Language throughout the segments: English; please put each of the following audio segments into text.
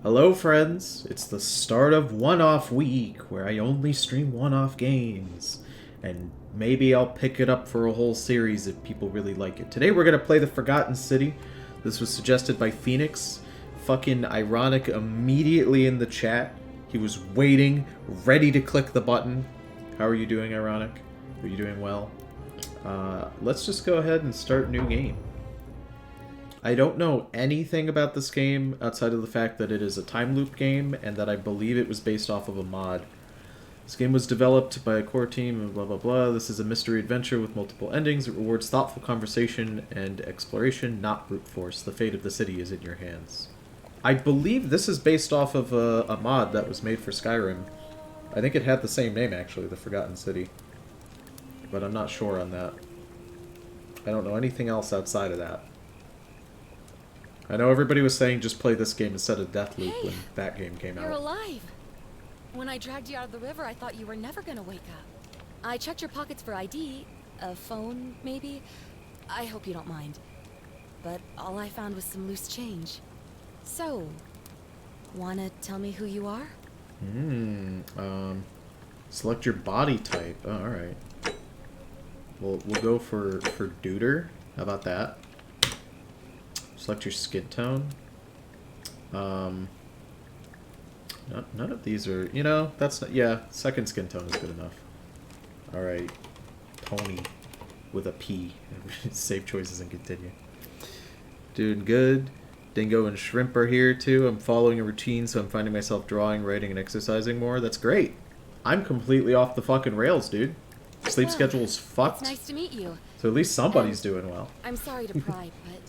Hello, friends. It's the start of one-off week where I only stream one-off games. And maybe I'll pick it up for a whole series if people really like it. Today we're going to play The Forgotten City. This was suggested by Phoenix. Fucking ironic immediately in the chat. He was waiting, ready to click the button. How are you doing, Ironic? Are you doing well? Let's just go ahead and start new game. I don't know anything about this game outside of the fact that it is a time loop game and that I believe it was based off of a mod. This game was developed by a core team and blah blah blah. This is a mystery adventure with multiple endings. It rewards thoughtful conversation and exploration, not brute force. The fate of the city is in your hands. I believe this is based off of a mod that was made for Skyrim. I think it had the same name actually, The Forgotten City. But I'm not sure on that. I don't know anything else outside of that. I know everybody was saying just play this game instead of Deathloop when that game came out. You're alive! When I dragged you out of the river, I thought you were never gonna wake up. I checked your pockets for ID, a phone, maybe. I hope you don't mind. But all I found was some loose change. So, wanna tell me who you are? Select your body type. Oh, alright. We'll go for Duder. How about that? Select your skin tone. None of these are, you know, that's not, yeah, second skin tone is good enough. Alright. Tony with a P. Save choices and continue. Doing good. Dingo and Shrimp are here too. I'm following a routine, so I'm finding myself drawing, writing, and exercising more. That's great. I'm completely off the fucking rails, dude. Sleep schedule's fucked. It's nice to meet you. So at least somebody's doing well. I'm sorry to pry, but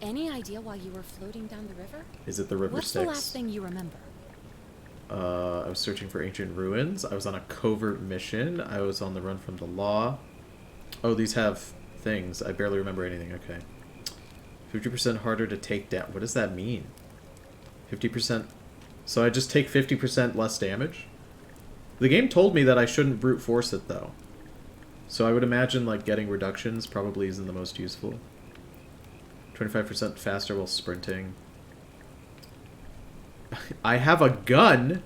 any idea why you were floating down the river? Is it the River What's Styx? the last thing you remember? I was searching for ancient ruins. I was on a covert mission. I was on the run from the law. Oh, these have things. I barely remember anything. Okay. 50% harder to take down. What does that mean? 50%. So I just take 50% less damage? The game told me that I shouldn't brute force it, though. So I would imagine, like, getting reductions probably isn't the most useful. 25% faster while sprinting. I have a gun,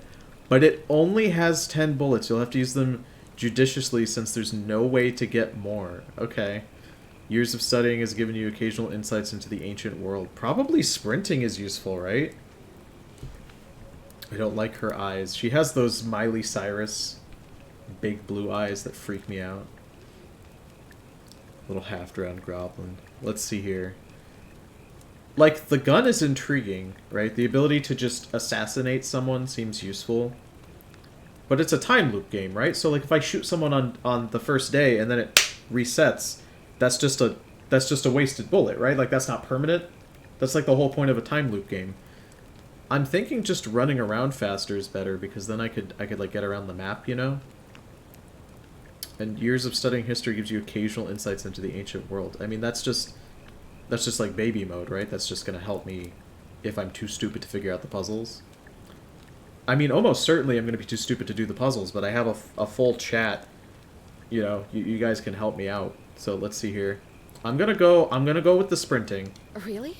but it only has 10 bullets. You'll have to use them judiciously since there's no way to get more. Okay. Years of studying has given you occasional insights into the ancient world. Probably sprinting is useful, right? I don't like her eyes. She has those Miley Cyrus big blue eyes that freak me out. Little half-drowned goblin. Let's see here. Like, the gun is intriguing, right? The ability to just assassinate someone seems useful. But it's a time loop game, right? So, like, if I shoot someone on the first day and then it resets, that's just a wasted bullet, right? Like, that's not permanent. That's, like, the whole point of a time loop game. I'm thinking just running around faster is better, because then I could like, get around the map, you know? And years of studying history gives you occasional insights into the ancient world. I mean, that's just like baby mode, right? That's just going to help me if I'm too stupid to figure out the puzzles. I mean, almost certainly I'm going to be too stupid to do the puzzles, but I have a full chat. You know, you guys can help me out. So let's see here. I'm going to go with the sprinting. Really?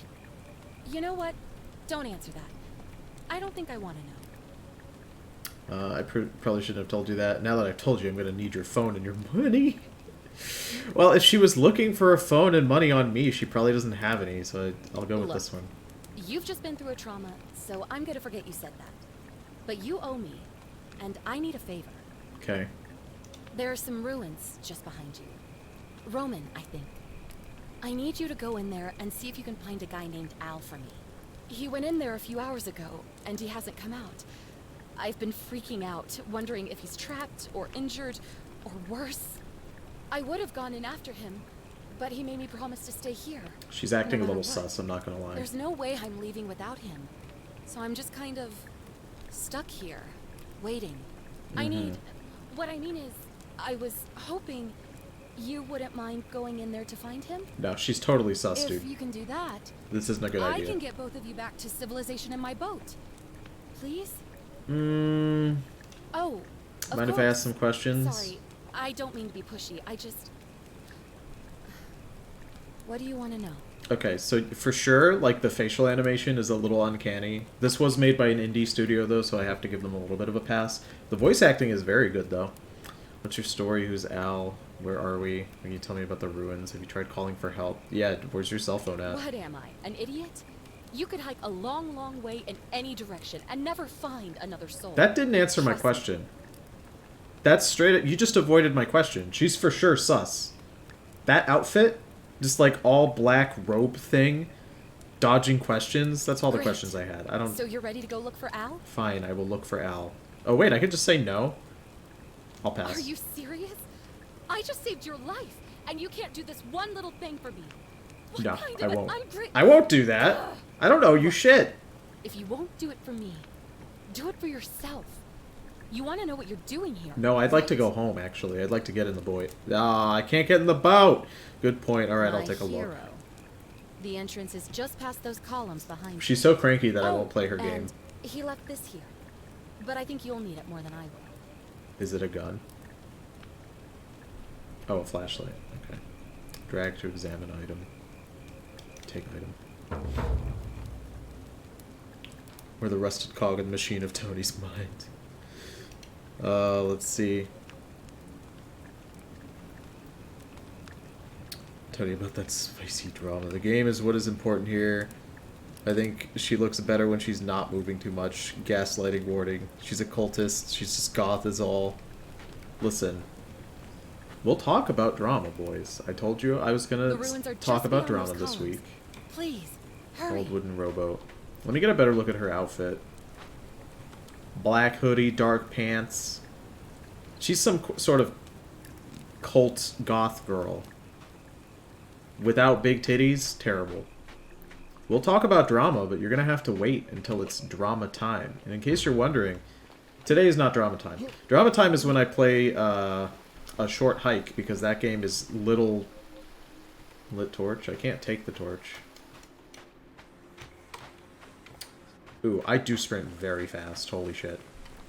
You know what? Don't answer that. I don't think I want to know. I probably shouldn't have told you that. Now that I've told you, I'm going to need your phone and your money. Well, if she was looking for a phone and money on me, she probably doesn't have any, so I'll go with this one. You've just been through a trauma, so I'm gonna forget you said that. But you owe me, and I need a favor. Okay. There are some ruins just behind you. Roman, I think. I need you to go in there and see if you can find a guy named Al for me. He went in there a few hours ago, and he hasn't come out. I've been freaking out, wondering if he's trapped, or injured, or worse. I would have gone in after him, but he made me promise to stay here. She's acting no a little matter what. sus, I'm not gonna lie. There's no way I'm leaving without him. So I'm just kind of stuck here, waiting. What I mean is, I was hoping you wouldn't mind going in there to find him. No, she's totally sus, If dude. you can do that, This isn't a good I idea. can get both of you back to civilization in my boat. Please? Oh, of Mind if I course. ask some questions? Sorry, I don't mean to be pushy. I just... What do you want to know? Okay, so for sure, like, the facial animation is a little uncanny. This was made by an indie studio, though, so I have to give them a little bit of a pass. The voice acting is very good, though. What's your story? Who's Al? Where are we? Can you tell me about the ruins? Have you tried calling for help? Yeah, where's your cell phone at? What am I, an idiot? You could hike a long, long way in any direction and never find another soul. That didn't answer my Trust me. question. That's straight up... You just avoided my question. She's for sure sus. That outfit, just like all black robe thing, dodging questions, that's all the Great. questions I had. I don't... So you're ready to go look for Al? Fine, I will look for Al. Oh, wait, I could just say no. I'll pass. Are you serious? I just saved your life, and you can't do this one little thing for me. What No, kind I of an won't. I won't do that. Ugh. I don't know you shit. If you won't do it for me, do it for yourself. You want to know what you're doing here? No, I'd like to right? go home, actually. I'd like to get in the boat. Ah, I can't get in the boat. Good point. All right, I'll My take a look. hero. The entrance is just past those columns behind you. She's so cranky that I Oh, won't play her and game. he left this here. But I think you'll need it more than I will. Is it a gun? Oh, a flashlight. Okay. Drag to examine item. Take item. We're the rusted cog in the machine of Tony's mind. Let's see. Tell you about that spicy drama. The game is what is important here. I think she looks better when she's not moving too much. Gaslighting warning. She's a cultist. She's just goth as all. Listen. We'll talk about drama, boys. I told you I was The gonna ruins are talk just about beyond drama those this columns. week. Please, hurry. Old wooden rowboat. Let me get a better look at her outfit. Black hoodie, dark pants. She's some sort of cult goth girl. Without big titties, terrible. We'll talk about drama, but you're gonna have to wait until it's drama time. And in case you're wondering, today is not drama time. Drama time is when I play a short hike, because that game is little... Lit torch? I can't take the torch. Ooh, I do sprint very fast. Holy shit.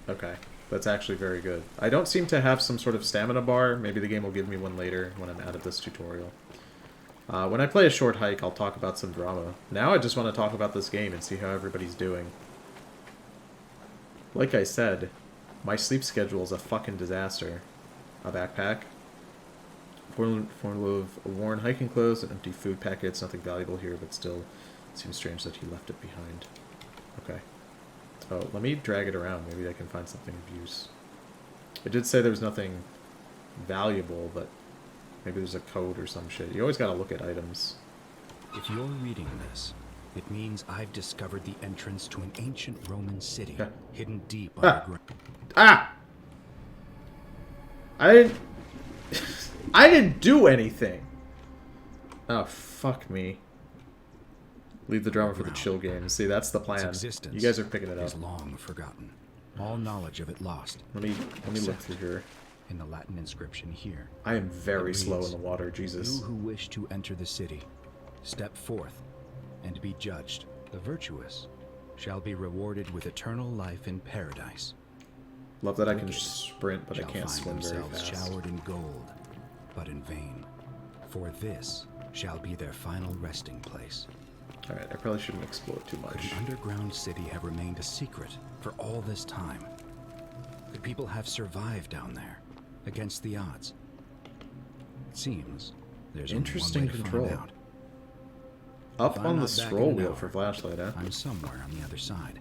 Okay. That's actually very good. I don't seem to have some sort of stamina bar. Maybe the game will give me one later when I'm out of this tutorial. When I play a short hike, I'll talk about some drama. Now I just want to talk about this game and see how everybody's doing. Like I said, my sleep schedule is a fucking disaster. A backpack. Full of worn hiking clothes and empty food packets. Nothing valuable here, but still it seems strange that he left it behind. Okay. Oh, let me drag it around. Maybe I can find something of use. It did say there was nothing valuable, but maybe there's a code or some shit. You always gotta look at items. If you're reading this, it means I've discovered the entrance to an ancient Roman city, Yeah. hidden deep Ah. underground. Ah! I didn't... I didn't do anything! Oh, fuck me. Leave the drama for the chill games. See, that's the Its plan. existence You guys are picking it up. is long forgotten. All knowledge of it lost. Let me look Except through here. in the Latin inscription here. I am very It slow in reads, the water, Jesus. You who wish to enter the city, step forth and be judged. The virtuous shall be rewarded with eternal life in paradise. Love that I can Wicked sprint, but I shall can't find swim very themselves fast. showered in gold, but in vain. For this shall be their final resting place. Alright, I probably shouldn't explore too Could much. an underground city have remained a secret for all this time? Could people have survived down there, against the odds? It seems there's only Interesting one way to control. find out. Up If I'm on the not back in scroll an wheel hour, for flashlight, huh? I'm somewhere on the other side.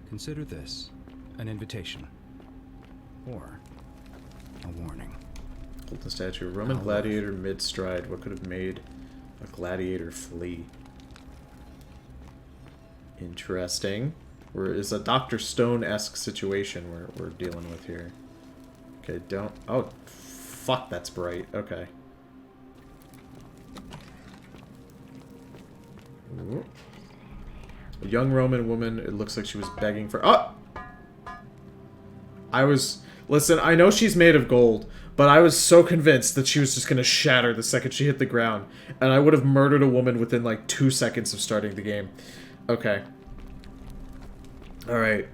Consider this an invitation, or a warning. Hold the statue. Roman I'll gladiator mid-stride. What could have made a gladiator flee? Interesting. It's a Dr. Stone-esque situation we're dealing with here. Okay, don't... Oh, fuck, that's bright. Okay. Ooh. A young Roman woman, it looks like she was begging for... Oh! I was... Listen, I know she's made of gold, but I was so convinced that she was just gonna shatter the second she hit the ground. And I would have murdered a woman within, like, 2 seconds of starting the game. Okay. Alright.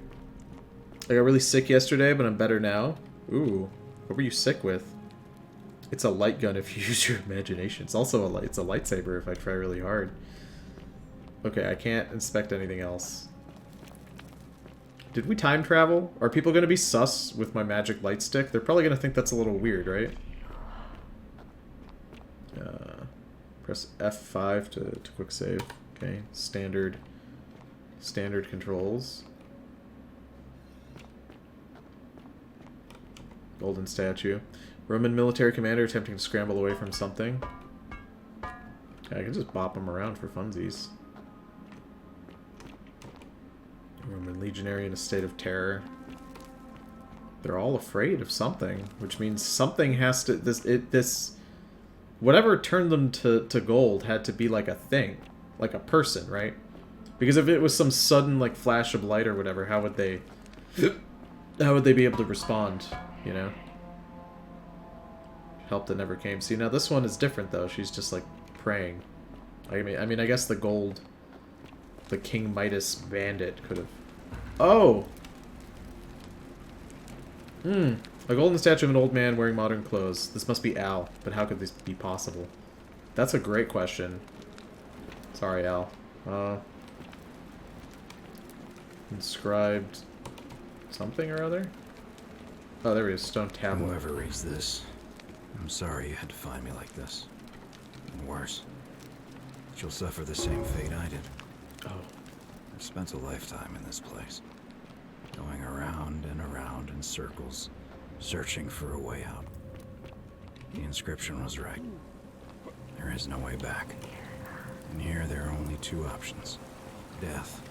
I got really sick yesterday, but I'm better now. Ooh. What were you sick with? It's a light gun if you use your imagination. It's also it's a lightsaber if I try really hard. Okay, I can't inspect anything else. Did we time travel? Are people going to be sus with my magic light stick? They're probably going to think that's a little weird, right? Press F5 to quick save. Okay, standard controls. Golden statue. Roman military commander attempting to scramble away from something. I can just bop him around for funsies. Roman legionary in a state of terror. They're all afraid of something, which means something has to... This whatever turned them to gold had to be like a thing. Like a person, right? Because if it was some sudden like flash of light or whatever, how would they be able to respond, you know? Help that never came. See, now this one is different though. She's just like praying. I mean I guess the King Midas bandit could have... Oh! A golden statue of an old man wearing modern clothes. This must be Al, but how could this be possible? That's a great question. Sorry, Al. Inscribed something or other? Oh, there he is. Stone tablet. Whoever reads this, I'm sorry you had to find me like this. And worse, you'll suffer the same fate I did. Oh. I've spent a lifetime in this place, going around and around in circles, searching for a way out. The inscription was right. There is no way back. And here there are only two options. Death,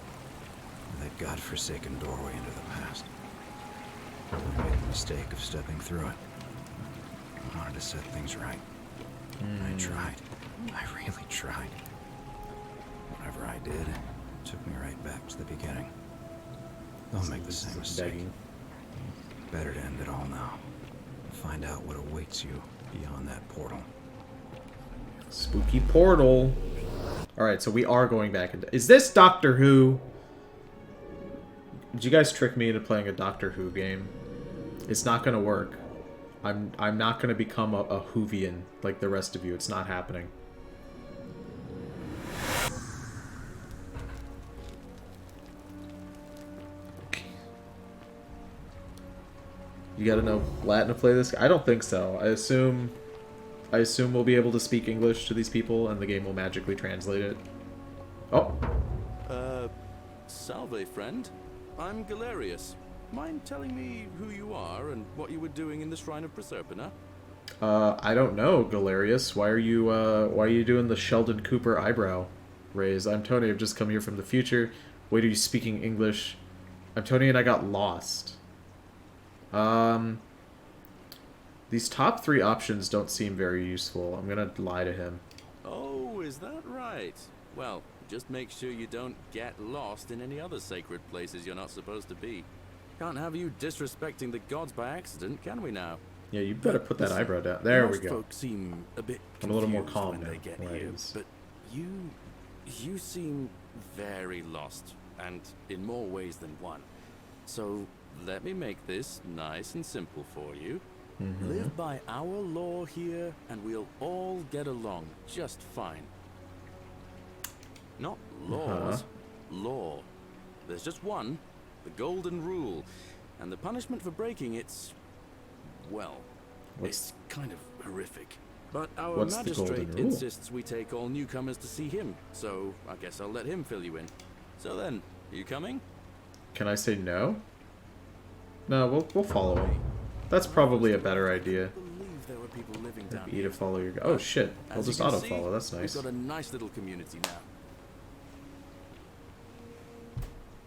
or that godforsaken doorway into the past. I made the mistake of stepping through it. I wanted to set things right. I tried. I really tried. Whatever I did, it took me right back to the beginning. Don't make the same mistake. Better to end it all now. Find out what awaits you beyond that portal. Spooky portal. Alright, so we are going back into... Is this Doctor Who? Did you guys trick me into playing a Doctor Who game? It's not gonna work. I'm not gonna become a Whovian like the rest of you. It's not happening. You gotta know Latin to play this? I don't think so. I assume we'll be able to speak English to these people and the game will magically translate it. Oh. Salve, friend. I'm Galerius. Mind telling me who you are and what you were doing in the Shrine of Proserpina? I don't know, Galerius. Why are you doing the Sheldon Cooper eyebrow raise? I'm Tony. I've just come here from the future. Wait, are you speaking English? I'm Tony and I got lost. These top three options don't seem very useful. I'm gonna lie to him. Oh, is that right? Well, just make sure you don't get lost in any other sacred places you're not supposed to be. Can't have you disrespecting the gods by accident, can we now? Yeah, you better put that eyebrow down. There we Most go. folks seem a bit I'm a little more confused calm when now. they get Right, here, it's- but you seem very lost, and in more ways than one. So let me make this nice and simple for you. Live by our law here, and we'll all get along just fine. Not laws, law. There's just one, the golden rule, and the punishment for breaking it's, well, it's kind of horrific. But our What's the magistrate golden rule? insists we take all newcomers to see him, so I guess I'll let him fill you in. So then, you coming? Can I say no? No, we'll follow him. That's probably a better idea. I believe there were people living down E here. to follow your... Oh shit, I'll As just you can auto-follow, see, that's nice. We've got a nice little community now.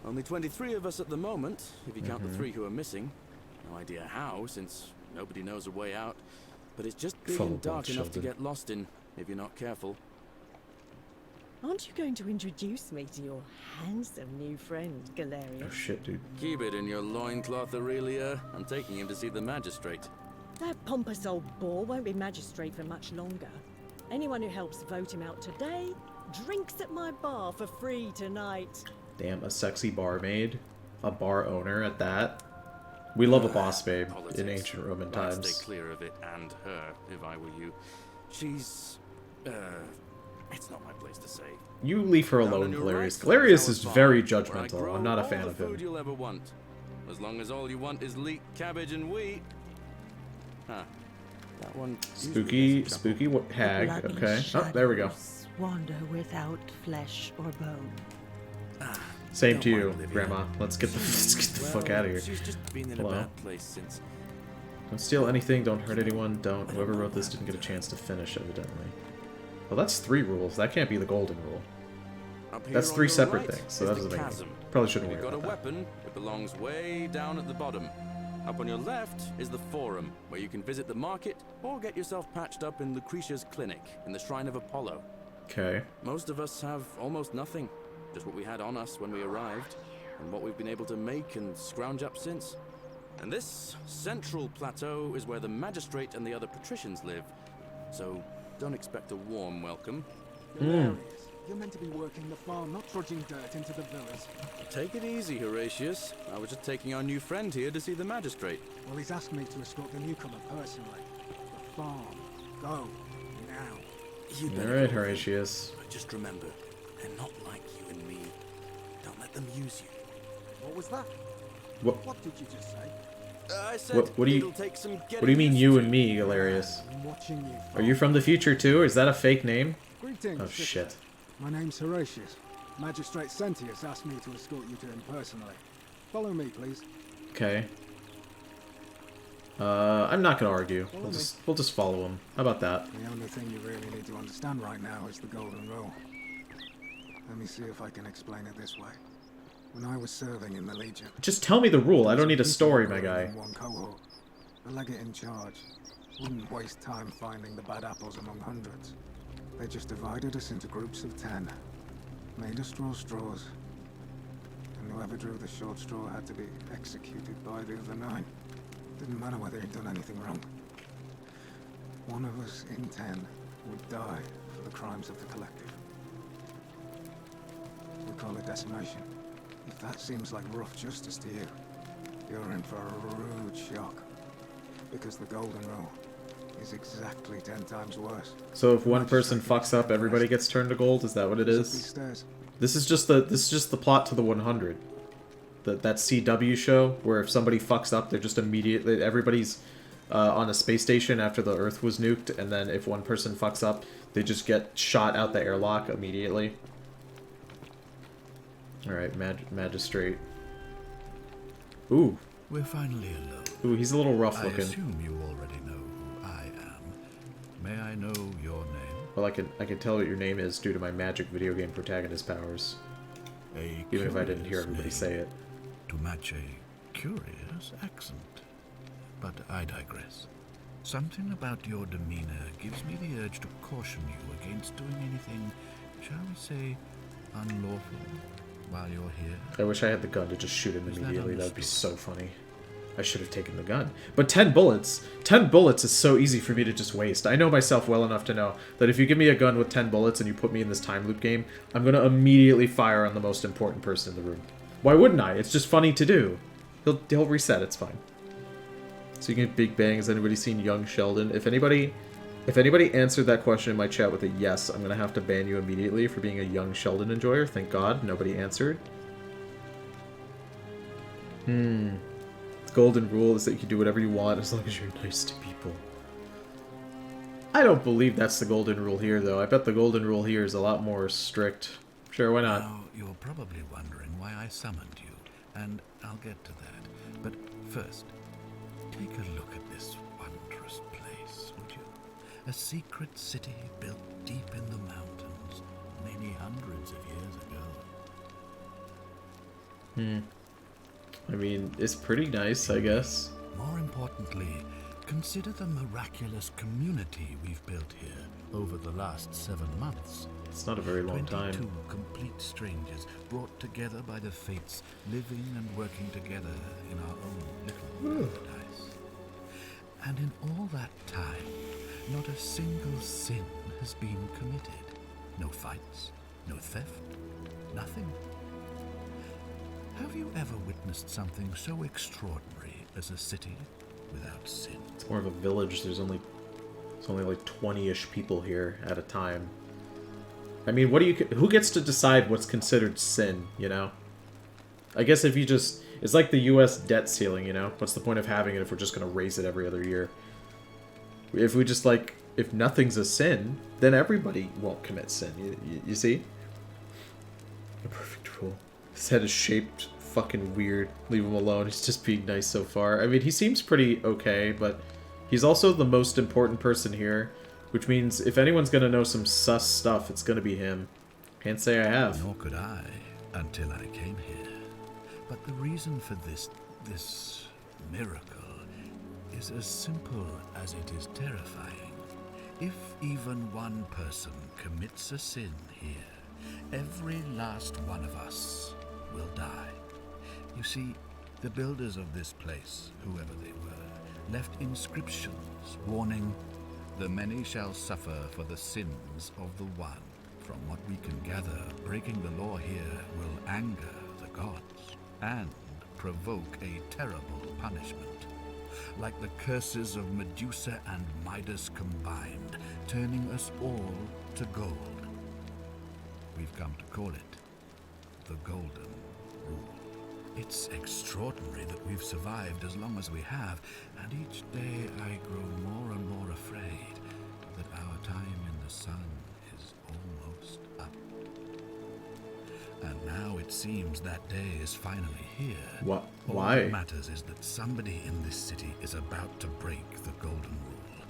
Only 23 of us at the moment, if you count the 3 who are missing. No idea how, since nobody knows a way out. But it's just big Follow and dark Bob enough to Sheldon. get lost in, if you're not careful. Aren't you going to introduce me to your handsome new friend, Galerius? Oh shit, dude. Keep it in your loincloth, Aurelia. I'm taking him to see the magistrate. That pompous old bore won't be magistrate for much longer. Anyone who helps vote him out today drinks at my bar for free tonight. Damn, a sexy barmaid? A bar owner at that? We love a boss babe Politics. in ancient Roman I'd times. stay clear of it and her if I were you. She's, it's not my place to say. You leave her Down on alone, your Galerius. right Galerius is is our very farm, where I judgmental. grow I'm not a all fan the of him. food you'll ever want. As long as all you want is leek, cabbage, and wheat. Huh. That one. Spooky hag. Bloody Okay. Oh, there we go. shadows Wander without flesh or bone. Same Don't to you, mind Olivia. Grandma. Let's get the fuck out of here. She's just been in Hello? a bad place since. Don't steal anything. Don't hurt anyone. Don't. Whoever wrote this didn't get a chance to finish, evidently. Well, that's 3 rules. That can't be the golden rule. Up here That's on 3 your separate right things, so is that the doesn't make chasm. Probably shouldn't If worry you've got a about that. weapon, it belongs way down at the bottom. Up on your left is the Forum, where you can visit the market or get yourself patched up in Lucretia's clinic in the Shrine of Apollo. Okay. Most of us have almost nothing, just what we had on us when we arrived, and what we've been able to make and scrounge up since. And this central plateau is where the magistrate and the other patricians live, so don't expect a warm welcome. Hilarious. You're meant to be working the farm, not trudging dirt into the villas. Take it easy, Horatius. I was just taking our new friend here to see the magistrate. Well, he's asked me to escort the newcomer personally. The farm. Go. Now. You Alright, Horatius. But just remember, they're not like you and me. Don't let them use you. What was that? What? What did you just say? I said What do you- it'll take some What do you mean, getting you used and to. me, Galerius? I'm watching you. Are you from the future too? Is that a fake name? Greetings. Oh sister. shit. My name's Horatius. Magistrate Sentius asked me to escort you to him personally. Follow me, please. Okay. I'm not gonna argue. We'll just follow him. How about that? The only thing you really need to understand right now is the Golden Rule. Let me see if I can explain it this way. When I was serving in the Legion, Just tell me the rule. I don't need a people story, were my guy. in one cohort. The legate in charge wouldn't waste time finding the bad apples among hundreds. They just divided us into groups of 10. Made us draw straws. And whoever drew the short straw had to be executed by the other 9. Didn't matter whether he'd done anything wrong. One of us in 10 would die for the crimes of the collective. We call it decimation. If that seems like rough justice to you, you're in for a rude shock. Because the Golden Rule is exactly 10 times worse. So if one person fucks up, everybody gets turned to gold. Is that what it Goes up these is? stairs. This is just the plot to the 100. That CW show where if somebody fucks up, they're just immediately everybody's on a space station after the Earth was nuked, and then if one person fucks up, they just get shot out the airlock immediately. All right, magistrate. Ooh, We're finally alone. ooh, he's a little rough I looking. assume you already know who I am. May I know your name? Well, I can tell what your name is due to my magic video game protagonist powers, A even if I didn't hear curious everybody name say it. to match a curious accent. But I digress. Something about your demeanor gives me the urge to caution you against doing anything, shall we say, unlawful while you're here. I wish I had the gun to just shoot him Is that immediately. That would be so understood? funny. I should have taken the gun. But 10 bullets! 10 bullets is so easy for me to just waste. I know myself well enough to know that if you give me a gun with 10 bullets and you put me in this time loop game, I'm gonna immediately fire on the most important person in the room. Why wouldn't I? It's just funny to do. He'll reset, it's fine. Speaking of Big Bang, has anybody seen Young Sheldon? If anybody answered that question in my chat with a yes, I'm gonna have to ban you immediately for being a Young Sheldon enjoyer. Thank God, nobody answered. The golden rule is that you can do whatever you want as long as you're nice to people. I don't believe that's the golden rule here, though. I bet the golden rule here is a lot more strict. Sure, why not? Now, you're probably wondering why I summoned you, and I'll get to that. But first, take a look at this wondrous place, would you? A secret city built deep in the mountains, many hundreds of years ago. I mean, it's pretty nice, I guess. More importantly, consider the miraculous community we've built here over the last 7 months. It's not a very long 22 time. complete strangers brought together by the fates, living and working together in our own little paradise. And in all that time, not a single sin has been committed. No fights, no theft, nothing. Have you ever witnessed something so extraordinary as a city without sin. It's more of a village. There's only like 20-ish people here at a time. I mean, who gets to decide what's considered sin, you know? I guess if you just... It's like the US debt ceiling, you know? What's the point of having it if we're just going to raise it every other year? If we just, like... If nothing's a sin, then everybody won't commit sin. You see? A perfect rule. His head is shaped fucking weird. Leave him alone. He's just being nice so far. I mean, he seems pretty okay, but he's also the most important person here, which means if anyone's gonna know some sus stuff, it's gonna be him. Can't say I have. Nor could I, until I came here. But the reason for this miracle is as simple as it is terrifying. If even one person commits a sin here, every last one of us will die. You see, the builders of this place, whoever they were, left inscriptions warning, "The many shall suffer for the sins of the one." From what we can gather, breaking the law here will anger the gods and provoke a terrible punishment. Like the curses of Medusa and Midas combined, turning us all to gold. We've come to call it the Golden Rule. It's extraordinary that we've survived as long as we have, and each day I grow more and more afraid that our time in the sun is almost up. And now it seems that day is finally here. What? All Why? that matters is that somebody in this city is about to break the Golden Rule.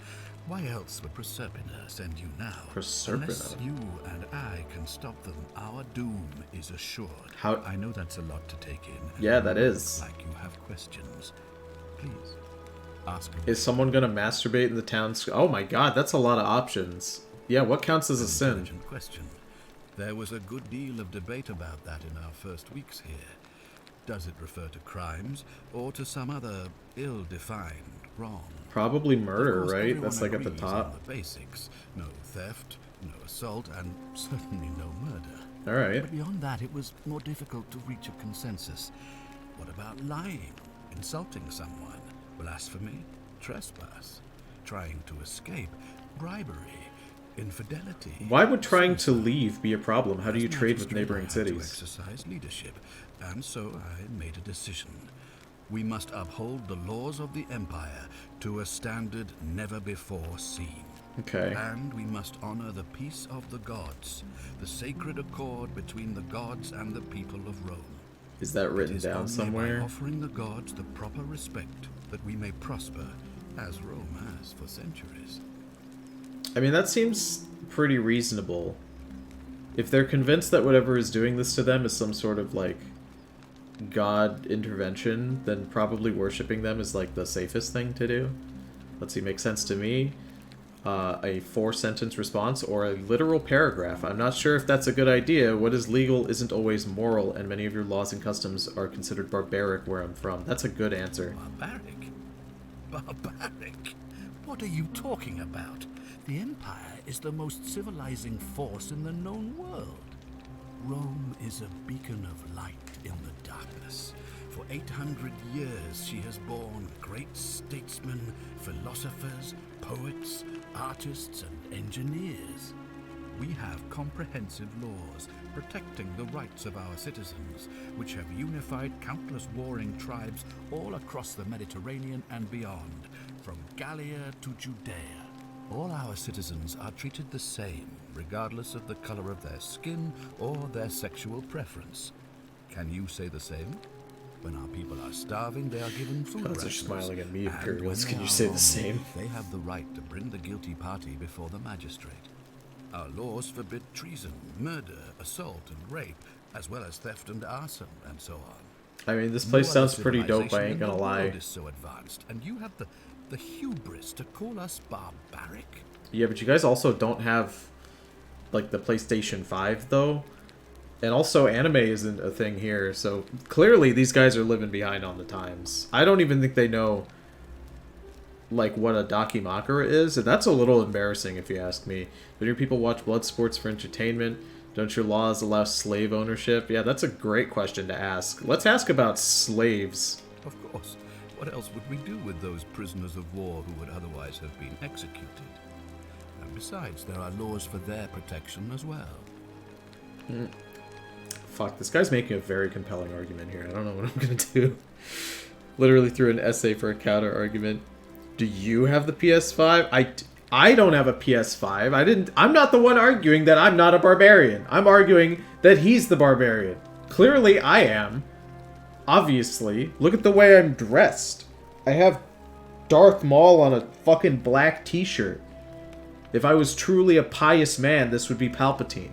Why else would Proserpina send you now? Proserpina? Unless you and I can stop them, our doom is assured. How? I know that's a lot to take in. And Yeah, you that look is. Like you have questions. Please, ask me. Is someone gonna masturbate in the town? Oh my god, that's a lot of options. Yeah, what counts as a sin? Intelligent question. There was a good deal of debate about that in our first weeks here. Does it refer to crimes or to some other ill-defined wrong? Probably murder, Of course, right? everyone That's like at the agrees on top. the basics. No theft, no assault, and certainly no murder. Alright. But beyond that, it was more difficult to reach a consensus. What about lying, insulting someone, blasphemy, trespass, trying to escape, bribery, infidelity? Why would trying to suicide? leave be a problem? How do you As trade with magistrate, neighboring I had to cities? exercise leadership, and so I made a decision. We must uphold the laws of the Empire to a standard never before seen. Okay. And we must honor the peace of the gods, the sacred accord between the gods and the people of Rome. Is that It written is down only somewhere? by offering the gods the proper respect that we may prosper, as Rome has for centuries. I mean, that seems pretty reasonable. If they're convinced that whatever is doing this to them is some sort of, like, god intervention, then probably worshipping them is, like, the safest thing to do. Let's see, makes sense to me. A 4-sentence response or a literal paragraph. I'm not sure if that's a good idea. What is legal isn't always moral, and many of your laws and customs are considered barbaric where I'm from. That's a good answer. Barbaric? Barbaric? What are you talking about? The Empire is the most civilizing force in the known world. Rome is a beacon of light in the darkness. For 800 years she has borne great statesmen, philosophers, poets, artists, and engineers. We have comprehensive laws protecting the rights of our citizens, which have unified countless warring tribes all across the Mediterranean and beyond, from Gallia to Judea. All our citizens are treated the same, regardless of the color of their skin or their sexual preference. Can you say the same? When our people are starving, they are given food Gods are rations. smiling at me, And Imperials. when Can they you are say the hungry, same? They have the right to bring the guilty party before the magistrate. Our laws forbid treason, murder, assault, and rape, as well as theft and arson, and so on. I mean, this place No other sounds pretty dope, I civilization ain't in gonna the lie. world is so advanced, and you have the hubris to call us barbaric? Yeah, but you guys also don't have, like, the PlayStation 5, though. And also, anime isn't a thing here, so clearly these guys are living behind on the times. I don't even think they know, like, what a Dakimakura is, and that's a little embarrassing if you ask me. Don't your people watch blood sports for entertainment? Don't your laws allow slave ownership? Yeah, that's a great question to ask. Let's ask about slaves. Of course. What else would we do with those prisoners of war who would otherwise have been executed? And besides, there are laws for their protection as well. Fuck, this guy's making a very compelling argument here. I don't know what I'm gonna do. Literally threw an essay for a counter argument. Do you have the PS5? I don't have a PS5. I'm not the one arguing that I'm not a barbarian. I'm arguing that he's the barbarian. Clearly I am. Obviously. Look at the way I'm dressed. I have Darth Maul on a fucking black t-shirt. If I was truly a pious man, this would be Palpatine.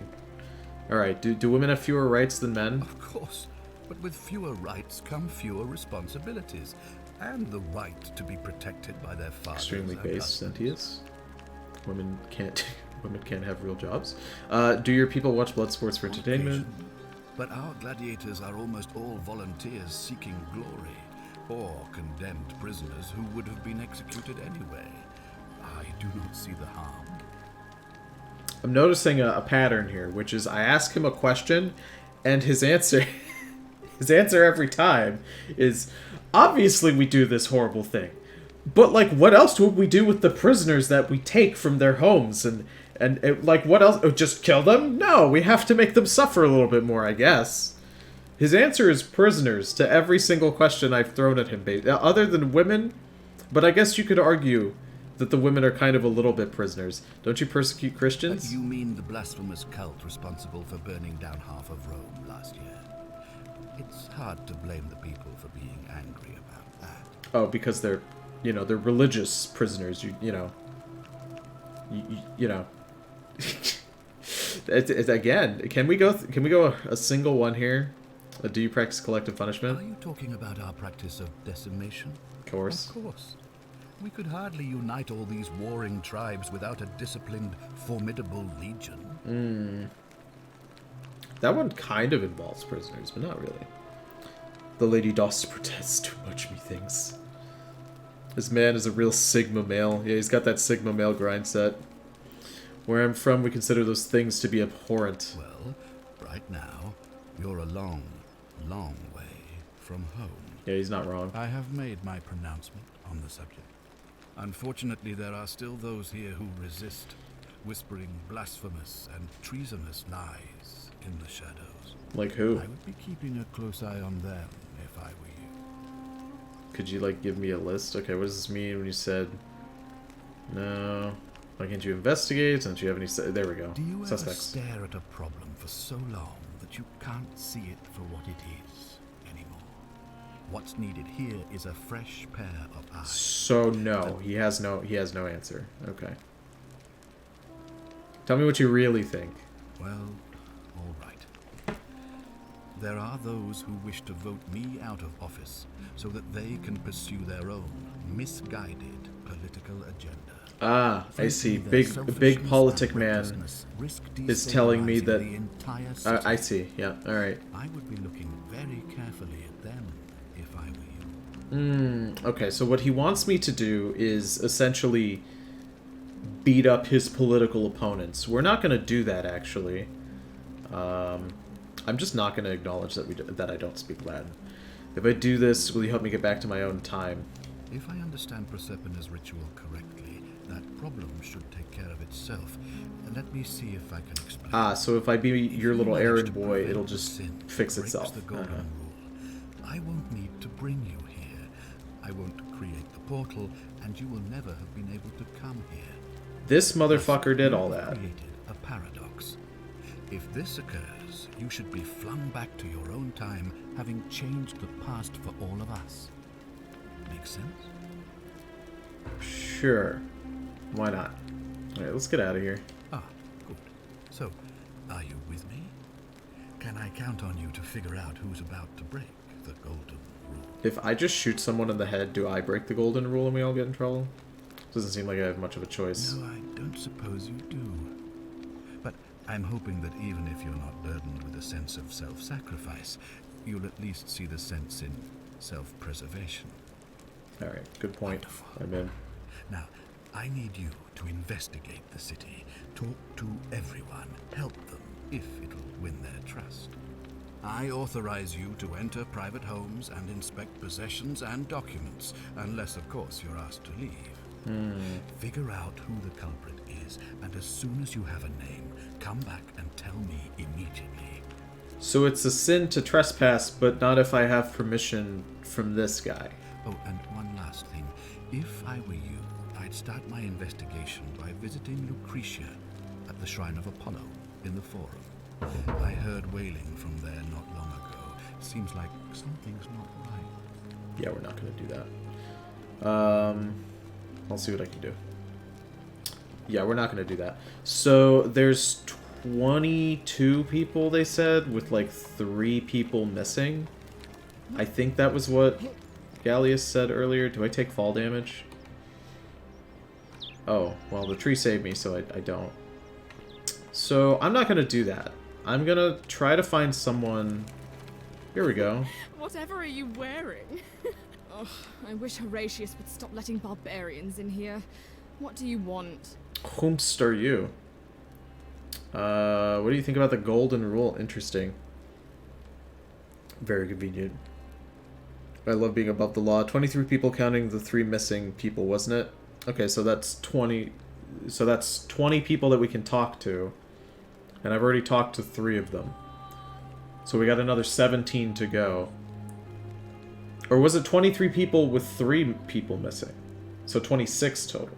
Alright, do women have fewer rights than men? Of course, but with fewer rights come fewer responsibilities, and the right to be protected by their fathers. Extremely and base husbands. sentience. Women can't have real jobs. Do your people watch blood sports for On entertainment? occasion. But our gladiators are almost all volunteers seeking glory, or condemned prisoners who would have been executed anyway. I do not see the harm. I'm noticing a pattern here, which is I ask him a question, and his answer, his answer every time is, obviously we do this horrible thing, but like, what else would we do with the prisoners that we take from their homes, and like, what else? Oh, just kill them? No, we have to make them suffer a little bit more, I guess. His answer is prisoners to every single question I've thrown at him, other than women, but I guess you could argue that the women are kind of a little bit prisoners. Don't you persecute Christians? You mean the blasphemous cult responsible for burning down half of Rome last year? It's hard to blame the people for being angry about that. Oh, because they're, they're religious prisoners. You know. Again, can we go a single one here? Do you practice collective punishment? Are you talking about our practice of decimation? Of course. Of course. We could hardly unite all these warring tribes without a disciplined, formidable legion. That one kind of involves prisoners, but not really. The lady doth protest too much, methinks. This man is a real Sigma male. Yeah, he's got that Sigma male grind set. Where I'm from, we consider those things to be abhorrent. Well, right now, you're a long, long way from home. Yeah, he's not wrong. I have made my pronouncement on the subject. Unfortunately, there are still those here who resist, whispering blasphemous and treasonous lies in the shadows. Like who? I would be keeping a close eye on them if I were you. Could you, like, give me a list? Okay, what does this mean when you said... No... Why can't you investigate? Don't you have any... There we go. Do you ever Suspects. stare at a problem for so long that you can't see it for what it is anymore? What's needed here is a fresh pair of eyes. So no, he has no answer. Okay. Tell me what you really think. Well, all right. There are those who wish to vote me out of office so that they can pursue their own misguided political agenda. Ah, I see. Big politic man is telling me that... I see. Yeah, alright. I would be looking very carefully at them if I were you. Okay, so what he wants me to do is essentially beat up his political opponents. We're not going to do that, actually. I'm just not going to acknowledge that I don't speak Latin. If I do this, will you help me get back to my own time? If I understand Proserpina's ritual correctly, that problem should take care of itself. Let me see if I can explain. Ah, so if I be your little manage errand to boy, prevent it'll the just sin fix that breaks itself. The golden rule. I won't need to bring you here. I won't create the portal, and you will never have been able to come here. This motherfucker did all You that. created a paradox. If this occurs, you should be flung back to your own time, having changed the past for all of us. Make sense? Sure. Why not? Alright, let's get out of here. Ah, good. So, are you with me? Can I count on you to figure out who's about to break the golden rule? If I just shoot someone in the head, do I break the golden rule and we all get in trouble? Doesn't seem like I have much of a choice. No, I don't suppose you do. But I'm hoping that even if you're not burdened with a sense of self-sacrifice, you'll at least see the sense in self-preservation. Alright, good point. Wonderful. I'm in. Now, I need you to investigate the city, talk to everyone, help them if it'll win their trust. I authorize you to enter private homes and inspect possessions and documents, unless, of course, you're asked to leave. Figure out who the culprit is, and as soon as you have a name, come back and tell me immediately. So it's a sin to trespass, but not if I have permission from this guy. Oh, and one last thing. If I were you, I'd start my investigation by visiting Lucretia at the Shrine of Apollo in the Forum. I heard wailing from there not long ago. Seems like something's not right. Yeah, we're not going to do that. I'll see what I can do. Yeah, we're not going to do that. So there's 22 people, they said, with like 3 people missing. I think that was what Gallius said earlier. Do I take fall damage? Oh, well, the tree saved me, so I don't. So I'm not going to do that. I'm going to try to find someone... Here we go. Whatever are you wearing? Oh, I wish Horatius would stop letting barbarians in here. What do you want? Whomst are you? What do you think about the golden rule? Interesting. Very convenient. I love being above the law. 23 people counting the 3 missing people, wasn't it? Okay, so that's 20. So that's 20 people that we can talk to. And I've already talked to 3 of them. So we got another 17 to go. Or was it 23 people with 3 people missing? So 26 total.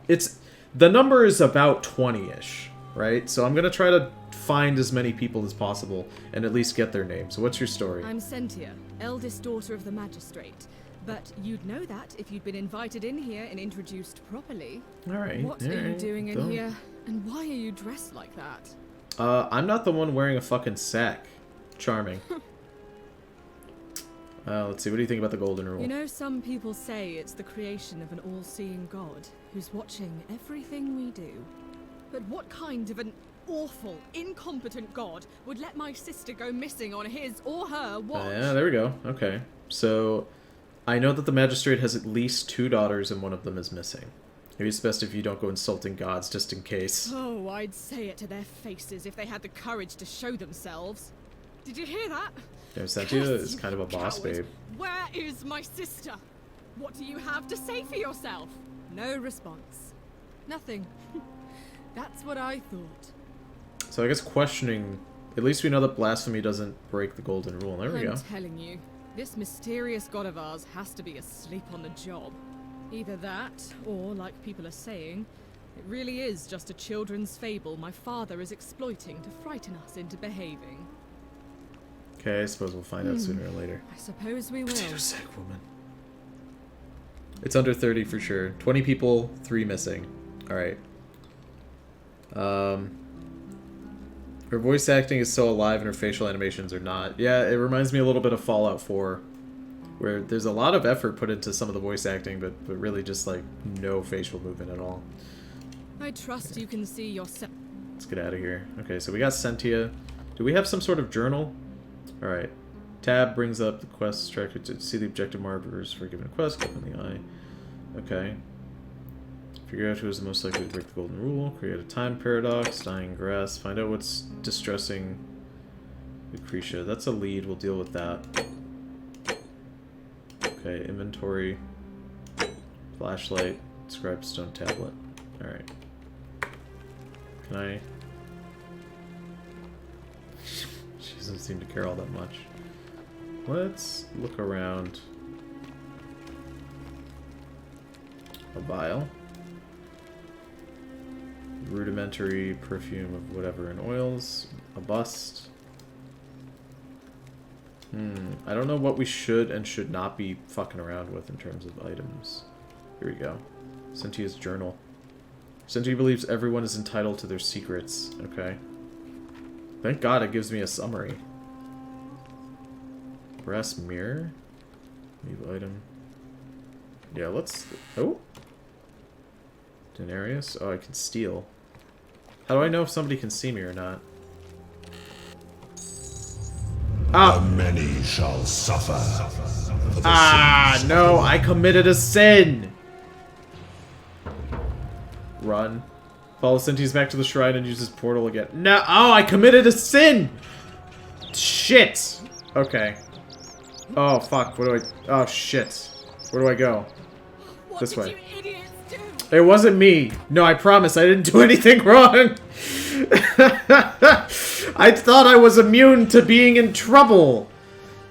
The number is about 20-ish, right? So I'm going to try to find as many people as possible and at least get their names. So what's your story? I'm Sentia, eldest daughter of the magistrate. But you'd know that if you'd been invited in here and introduced properly. Alright. What are you doing in here? And why are you dressed like that? I'm not the one wearing a fucking sack. Charming. Let's see, what do you think about the golden rule? You know, some people say it's the creation of an all-seeing god who's watching everything we do. But what kind of an awful, incompetent god would let my sister go missing on his or her watch? Yeah, there we go. Okay. So, I know that the magistrate has at least 2 daughters and one of them is missing. Maybe it's best if you don't go insulting gods just in case. Oh, I'd say it to their faces if they had the courage to show themselves. Did you hear that? Sentia is kind of a boss babe. Where is my sister? What do you have to say for yourself? No response. Nothing. That's what I thought. So I guess questioning... At least we know that blasphemy doesn't break the golden rule. There we go. I'm telling you, this mysterious god of ours has to be asleep on the job. Either that, or, like people are saying, it really is just a children's fable my father is exploiting to frighten us into behaving. Okay, I suppose we'll find out sooner or later. I suppose we will. Potato sack woman. It's under 30 for sure. 20 people, 3 missing. Alright. Her voice acting is so alive and her facial animations are not. Yeah, it reminds me a little bit of Fallout 4. Where there's a lot of effort put into some of the voice acting, but really just like no facial movement at all. I trust you can see yourself. Let's get out of here. Okay, so we got Sentia. Do we have some sort of journal? Alright. Tab brings up the quest tracker to see the objective markers for a given quest. Click on the eye. Okay. Figure out who is the most likely to break the golden rule. Create a time paradox. Dying grass. Find out what's distressing Lucretia. That's a lead. We'll deal with that. Okay, inventory. Flashlight. Scribe stone tablet. Alright. Can I... She doesn't seem to care all that much. Let's look around. A vial. Rudimentary perfume of whatever in oils. A bust. I don't know what we should and should not be fucking around with in terms of items. Here we go. Sentia's journal. Sentia believes everyone is entitled to their secrets. Okay. Thank God it gives me a summary. Brass mirror? Leave item. Yeah, let's... Oh! Denarius? Oh, I can steal. How do I know if somebody can see me or not? Ah! Many shall suffer. Ah, no, I committed a sin! Run. Follow Sentius back to the shrine and use his portal again. No! Oh, I committed a sin! Shit! Okay. Oh, fuck. What do I... Oh, shit. Where do I go? This way. It wasn't me. No, I promise. I didn't do anything wrong. I thought I was immune to being in trouble.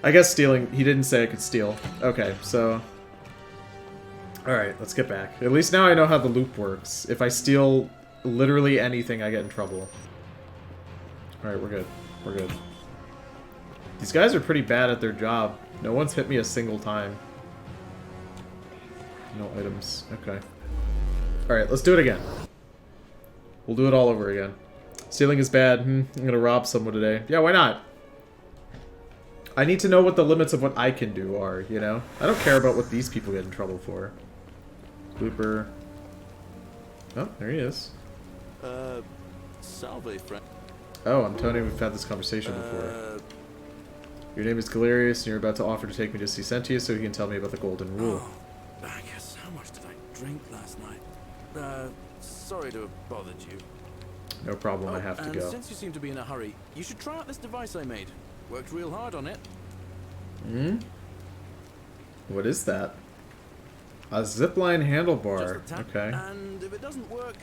I guess stealing... He didn't say I could steal. Okay, so... Alright, let's get back. At least now I know how the loop works. If I steal literally anything, I get in trouble. Alright, we're good. We're good. These guys are pretty bad at their job. No one's hit me a single time. No items. Okay. Alright, let's do it again. We'll do it all over again. Stealing is bad. I'm gonna rob someone today. Yeah, why not? I need to know what the limits of what I can do are, you know? I don't care about what these people get in trouble for. Looper. Oh, there he is. Salve, friend. Oh, Antonio, we've had this conversation before. Your name is Galerius, and you're about to offer to take me to see Sentius so he can tell me about the Golden Rule. Oh, Bacchus, how much did I drink last night? Sorry to have bothered you. No problem, I have to go. Since you seem to be in a hurry, you should try out this device I made. Worked real hard on it. Hmm? What is that? A zipline handlebar. Just a tap, Okay. And if it doesn't work,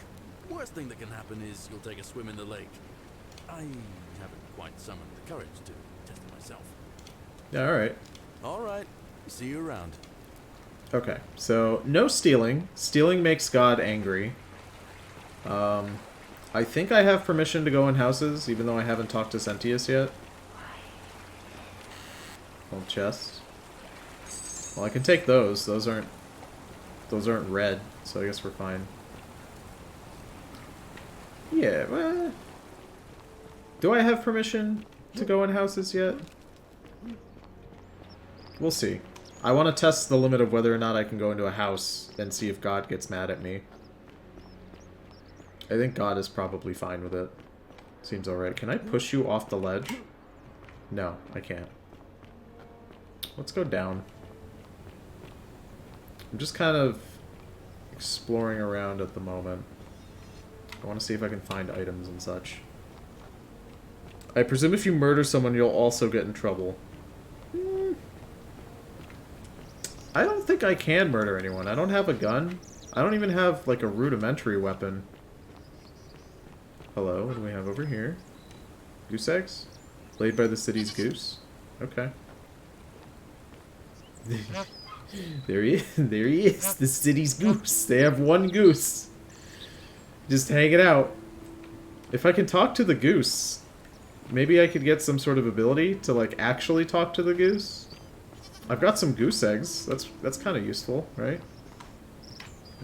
worst thing that can happen is you'll take a swim in the lake. I haven't quite summoned the courage to test it myself. Yeah, alright. Alright, see you around. Okay, so no stealing. Stealing makes God angry. I think I have permission to go in houses, even though I haven't talked to Sentius yet. Old chest. Well, I can take those. Those aren't red, so I guess we're fine. Yeah, well... Do I have permission to go in houses yet? We'll see. I want to test the limit of whether or not I can go into a house and see if God gets mad at me. I think God is probably fine with it. Seems alright. Can I push you off the ledge? No, I can't. Let's go down. I'm just kind of exploring around at the moment. I want to see if I can find items and such. I presume if you murder someone, you'll also get in trouble. I don't think I can murder anyone. I don't have a gun. I don't even have, like, a rudimentary weapon. Hello, what do we have over here? Goose eggs? Laid by the city's goose? Okay. There he is, the city's goose. They have one goose. Just hanging out. If I can talk to the goose, maybe I could get some sort of ability to, like, actually talk to the goose. I've got some goose eggs. That's kind of useful, right?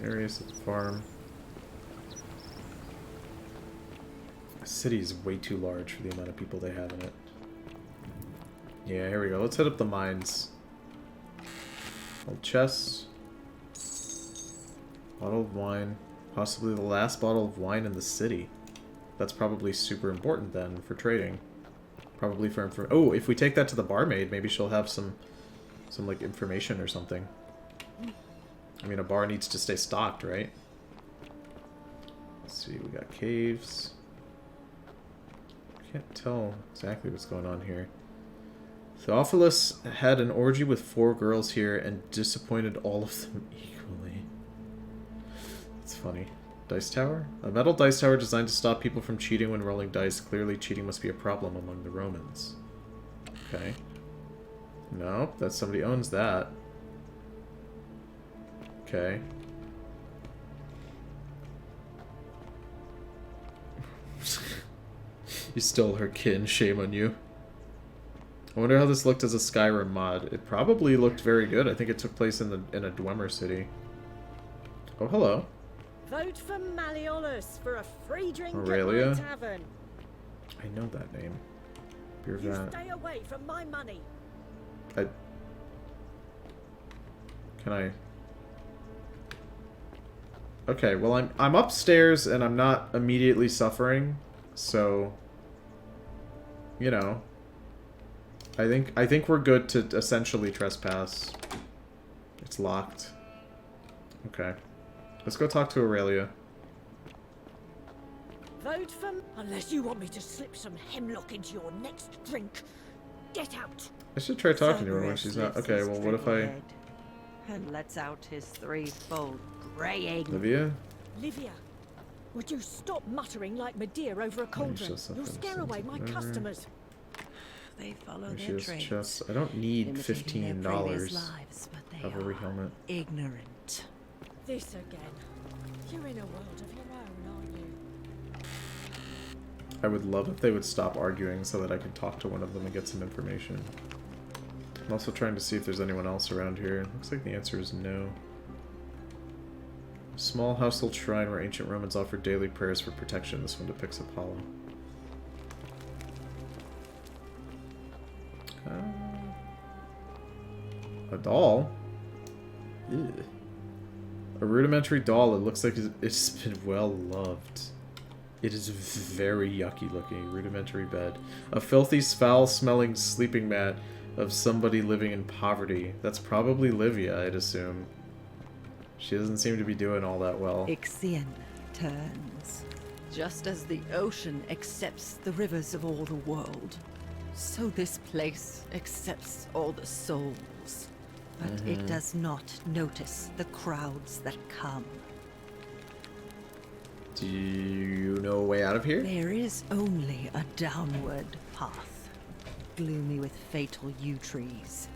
Areas of the farm. The city is way too large for the amount of people they have in it. Yeah, here we go. Let's hit up the mines. Old chest. Bottle of wine. Possibly the last bottle of wine in the city. That's probably super important then for trading. Probably for oh, if we take that to the barmaid, maybe she'll have some like information or something. I mean, a bar needs to stay stocked, right? Let's see, we got caves. Can't tell exactly what's going on here. Theophilus had an orgy with 4 girls here and disappointed all of them equally. That's funny. Dice tower? A metal dice tower designed to stop people from cheating when rolling dice. Clearly, cheating must be a problem among the Romans. Okay. Nope, that somebody owns that. Okay. You stole her kin, shame on you. I wonder how this looked as a Skyrim mod. It probably looked very good. I think it took place in a Dwemer city. Oh, hello. Vote for Malleolus for a free drink Aurelia? at my tavern. I know that name. Beer You vat. stay away from my money. Can I? Okay, well I'm upstairs and I'm not immediately suffering, so you know. I think we're good to essentially trespass. It's locked. Okay. Let's go talk to Aurelia. Vote for... Unless you want me to slip some hemlock into your next drink, Get out! I should try talking to her when she's not. Okay, well, what if I... And lets out his threefold braying. Livia? Livia, would you stop muttering like Medea over a cauldron? You'll scare away my customers. They follow She their has trades. chest. I don't need imitating their previous $15. lives, but they Cavalry are helmet. ignorant. This again. You're in a world of your own, aren't you? I would love if they would stop arguing so that I could talk to one of them and get some information. I'm also trying to see if there's anyone else around here. Looks like the answer is no. Small household shrine where ancient Romans offered daily prayers for protection. This one depicts Apollo. A doll? Ew. A rudimentary doll. It looks like it's been well loved. It is very yucky looking. Rudimentary bed. A filthy, foul-smelling sleeping mat of somebody living in poverty. That's probably Livia, I'd assume. She doesn't seem to be doing all that well. Ixion turns. Just as the ocean accepts the rivers of all the world, so this place accepts all the souls. But it does not notice the crowds that come. Do you know a way out of here? There is only a downward path, gloomy with fatal yew trees.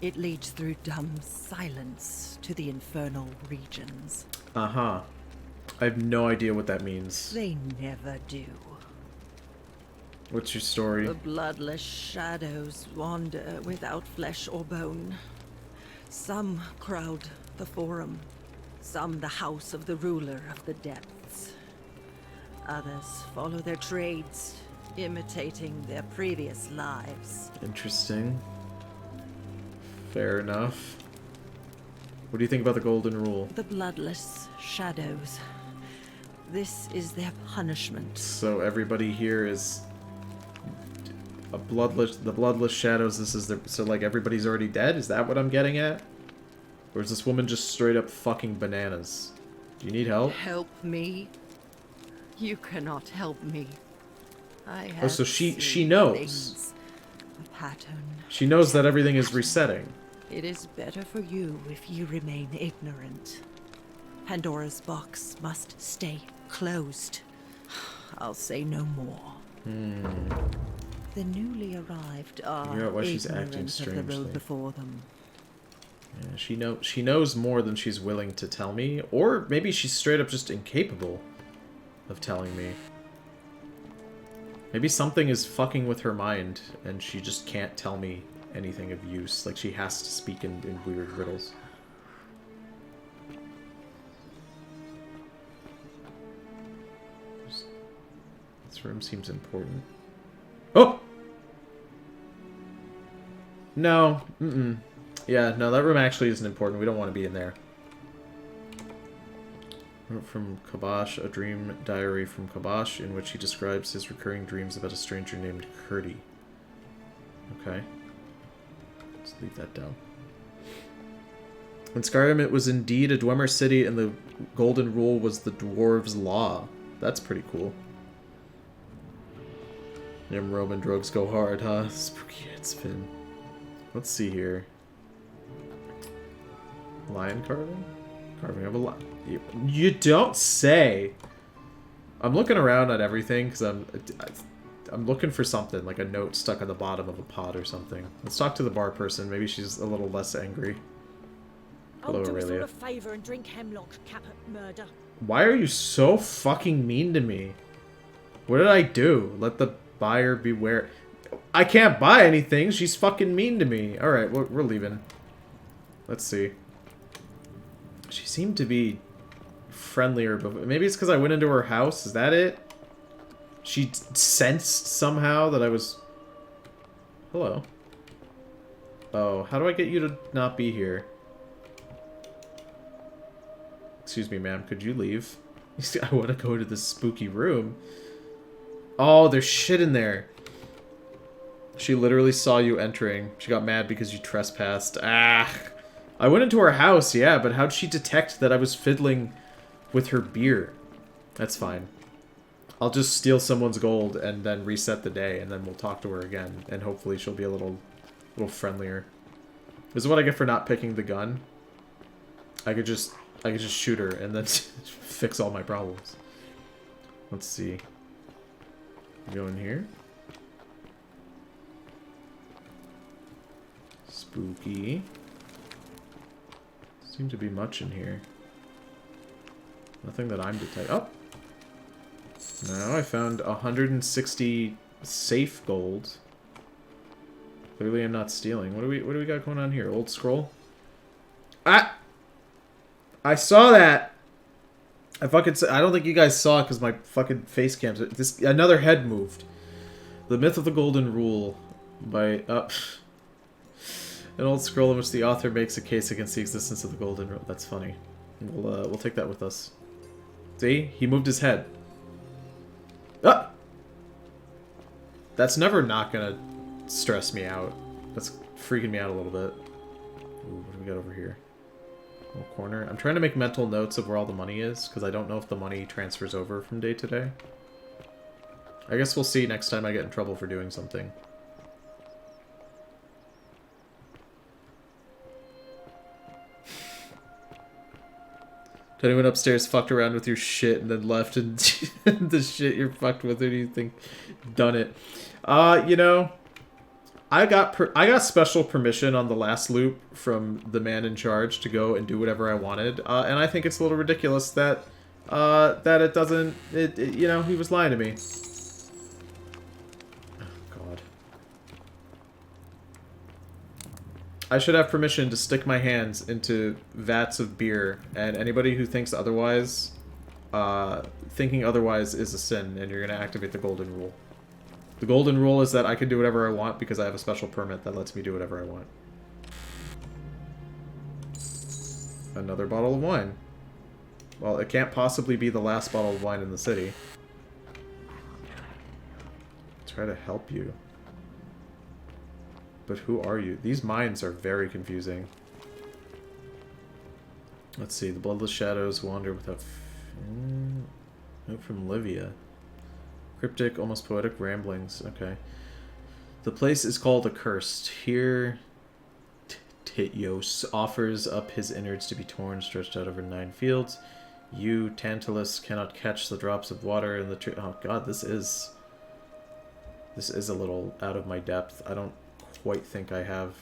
It leads through dumb silence to the infernal regions. Uh-huh. I have no idea what that means. They never do. What's your story? The bloodless shadows wander without flesh or bone. Some crowd the forum, some the house of the ruler of the depths. Others follow their trades, imitating their previous lives. Interesting. Fair enough. What do you think about the Golden Rule? The bloodless shadows. This is their punishment. So everybody here is the bloodless shadows. This is their, so like everybody's already dead? Is that what I'm getting at? Or is this woman just straight up fucking bananas? Do you need help? Help me? You cannot help me. I have Oh, so she seen knows. things. A pattern. She knows that everything is resetting. It is better for you if you remain ignorant. Pandora's box must stay closed. I'll say no more. The newly arrived are Figure out why she's ignorant acting of the strangely. road before them. Yeah, she knows more than she's willing to tell me, or maybe she's straight up just incapable of telling me. Maybe something is fucking with her mind, and she just can't tell me anything of use. Like, she has to speak in weird riddles. This room seems important. Oh! No. Yeah, no, that room actually isn't important. We don't want to be in there. From Kabash, a dream diary from Kabash, in which he describes his recurring dreams about a stranger named Kurdi. Okay. Let's leave that down. In Skyrim, it was indeed a Dwemer city, and the golden rule was the dwarves' law. That's pretty cool. Them Roman drogs go hard, huh? Spooky headspin. Let's see here. Lion carving? Carving of a lion. You don't say! I'm looking around at everything, because I'm looking for something, like a note stuck on the bottom of a pot or something. Let's talk to the bar person. Maybe she's a little less angry. Hello, I'll do us all Aurelia. a favour and drink hemlock, Caput Murder. Why are you so fucking mean to me? What did I do? Let the buyer beware. I can't buy anything. She's fucking mean to me. Alright, we're leaving. Let's see. She seemed to be friendlier, but maybe it's because I went into her house. Is that it? She sensed somehow that I was... Hello. Oh, how do I get you to not be here? Excuse me, ma'am. Could you leave? I want to go to this spooky room. Oh, there's shit in there. She literally saw you entering. She got mad because you trespassed. Ah. I went into her house, yeah, but how'd she detect that I was fiddling with her beer? That's fine. I'll just steal someone's gold and then reset the day, and then we'll talk to her again, and hopefully she'll be a little friendlier. This is what I get for not picking the gun. I could just shoot her and then fix all my problems. Let's see. Go in here. Spooky. Seems to be much in here. Nothing that I'm detecting. Oh! Now I found 160 safe gold. Clearly I'm not stealing. What do we got going on here? Old scroll? Ah! I saw that! I don't think you guys saw it because my fucking face cams. Another head moved. The Myth of the Golden Rule by an old scroll in which the author makes a case against the existence of the Golden Rule. That's funny. We'll take that with us. See? He moved his head. Ah! That's never not gonna stress me out. That's freaking me out a little bit. Ooh, what do we got over here? Little corner. I'm trying to make mental notes of where all the money is, because I don't know if the money transfers over from day to day. I guess we'll see next time I get in trouble for doing something. Anyone upstairs fucked around with your shit and then left and the shit you're fucked with, or do you think done it? You know, I got special permission on the last loop from the man in charge to go and do whatever I wanted, and I think it's a little ridiculous that that it doesn't. You know, he was lying to me. Oh God. I should have permission to stick my hands into vats of beer, and anybody who thinks otherwise, thinking otherwise is a sin, and you're gonna activate the golden rule. The golden rule is that I can do whatever I want because I have a special permit that lets me do whatever I want. Another bottle of wine. Well, it can't possibly be the last bottle of wine in the city. Try to help you. But who are you? These mines are very confusing. Let's see. The bloodless shadows wander without... Note from Livia. Cryptic, almost poetic ramblings. Okay. The place is called Accursed. Here, Tityos offers up his innards to be torn, stretched out over 9 fields. You, Tantalus, cannot catch the drops of water in the tree. Oh God, this is a little out of my depth. I don't quite think I have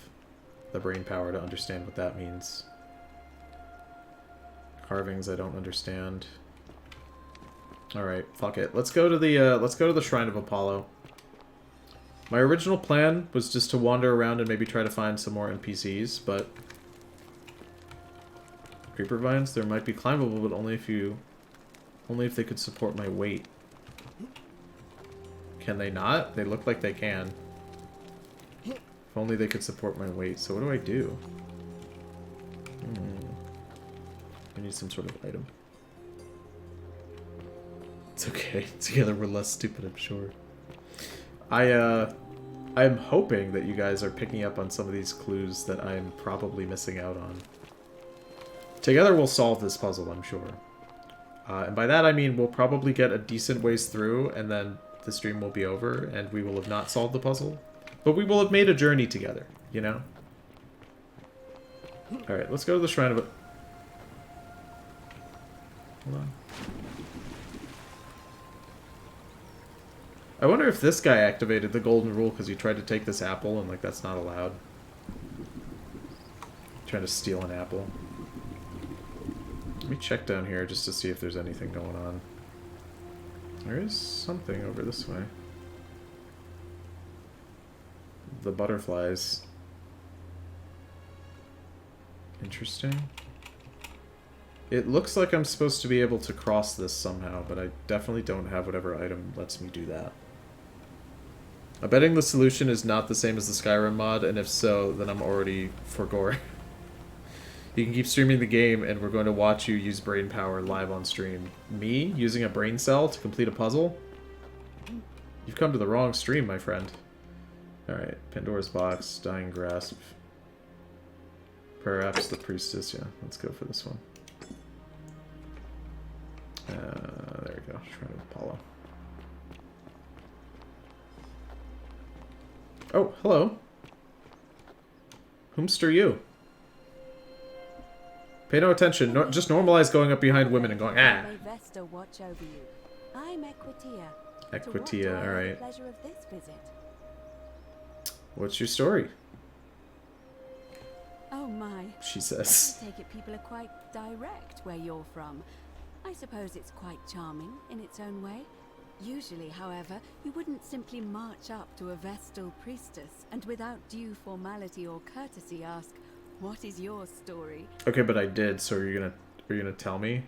the brain power to understand what that means. Carvings I don't understand. Alright, fuck it. Let's go to the Shrine of Apollo. My original plan was just to wander around and maybe try to find some more NPCs, but creeper vines, there might be climbable, but only if they could support my weight. Can they not? They look like they can. If only they could support my weight. So what do I do? I need some sort of item. It's okay. Together we're less stupid, I'm sure. I'm hoping that you guys are picking up on some of these clues that I'm probably missing out on. Together we'll solve this puzzle, I'm sure. And by that I mean we'll probably get a decent ways through, and then the stream will be over, and we will have not solved the puzzle. But we will have made a journey together, you know? Alright, let's go to the Shrine of... Hold on. I wonder if this guy activated the golden rule because he tried to take this apple, and, like, that's not allowed. Trying to steal an apple. Let me check down here just to see if there's anything going on. There is something over this way. The butterflies. Interesting. It looks like I'm supposed to be able to cross this somehow, but I definitely don't have whatever item lets me do that. I'm betting the solution is not the same as the Skyrim mod, and if so, then I'm already foregoing. You can keep streaming the game, and we're going to watch you use brain power live on stream. Me? Using a brain cell to complete a puzzle? You've come to the wrong stream, my friend. Alright, Pandora's Box, Dying Grasp. Perhaps the Priestess, yeah. Let's go for this one. There we go, Shrine of Apollo. Oh, hello. Whomster you? Pay no attention. Just normalize going up behind women and going, ah. May Vesta watch over you. I'm Equitia. Equitia, alright. Pleasure of this visit. What's your story? Oh my. She says. I take it people are quite direct where you're from. I suppose it's quite charming in its own way. Usually, however, you wouldn't simply march up to a Vestal priestess and without due formality or courtesy ask, "What is your story?" Okay, but I did, so are you gonna tell me?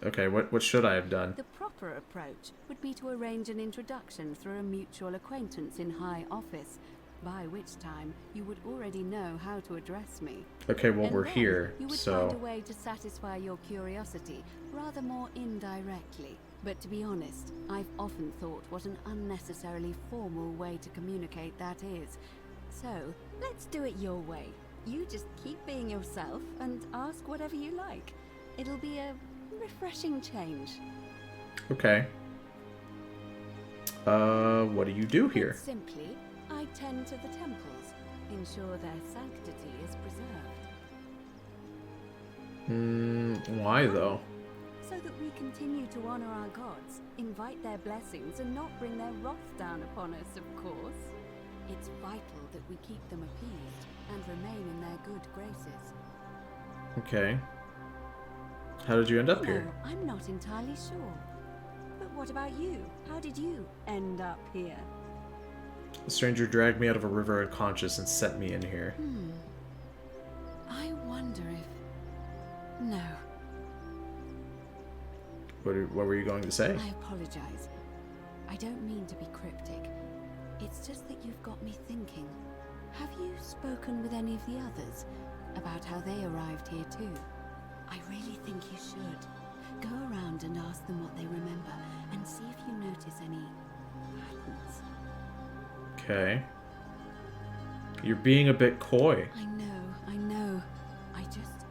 Okay, what should I have done? The proper approach would be to arrange an introduction through a mutual acquaintance in high office, by which time you would already know how to address me. Okay, well, And we're then here, you would so... find a way to satisfy your curiosity, rather more indirectly. But to be honest, I've often thought what an unnecessarily formal way to communicate that is. So, let's do it your way. You just keep being yourself and ask whatever you like. It'll be a refreshing change. Okay. What do you do here? Put simply, I tend to the temples, ensure their sanctity is preserved. Why though? So that we continue to honor our gods, invite their blessings, and not bring their wrath down upon us, of course. It's vital that we keep them appeased and remain in their good graces. Okay. How did you end up here? No, I'm not entirely sure. But what about you? How did you end up here? The stranger dragged me out of a river unconscious and set me in here. I wonder if... No. What were you going to say? I apologize. I don't mean to be cryptic. It's just that you've got me thinking. Have you spoken with any of the others about how they arrived here too? I really think you should. Go around and ask them what they remember and see if you notice any patterns. Okay. You're being a bit coy. I know. I just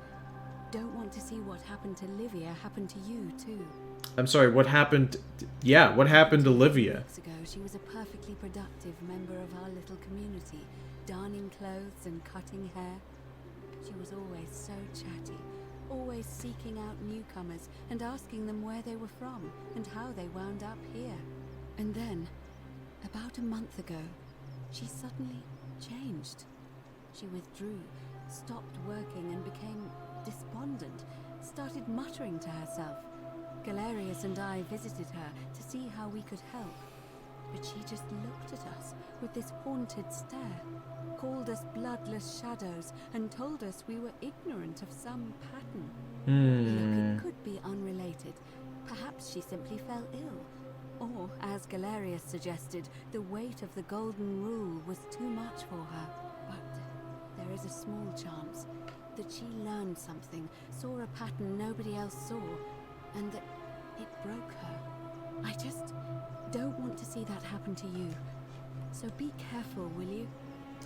don't want to see what happened to Livia happen to you too. I'm sorry, what happened? Yeah, what happened to Livia? Weeks ago, she was a perfectly productive member of our little community, darning clothes and cutting hair. She was always so chatty, always seeking out newcomers and asking them where they were from and how they wound up here. And then, about a month ago, she suddenly changed. She withdrew, stopped working and became despondent, started muttering to herself. Galerius and I visited her to see how we could help, but she just looked at us with this haunted stare, called us bloodless shadows, and told us we were ignorant of some pattern. Look, it could be unrelated. Perhaps she simply fell ill. Or, as Galerius suggested, the weight of the Golden Rule was too much for her. But there is a small chance that she learned something, saw a pattern nobody else saw, and that it broke her. I just don't want to see that happen to you. So be careful, will you?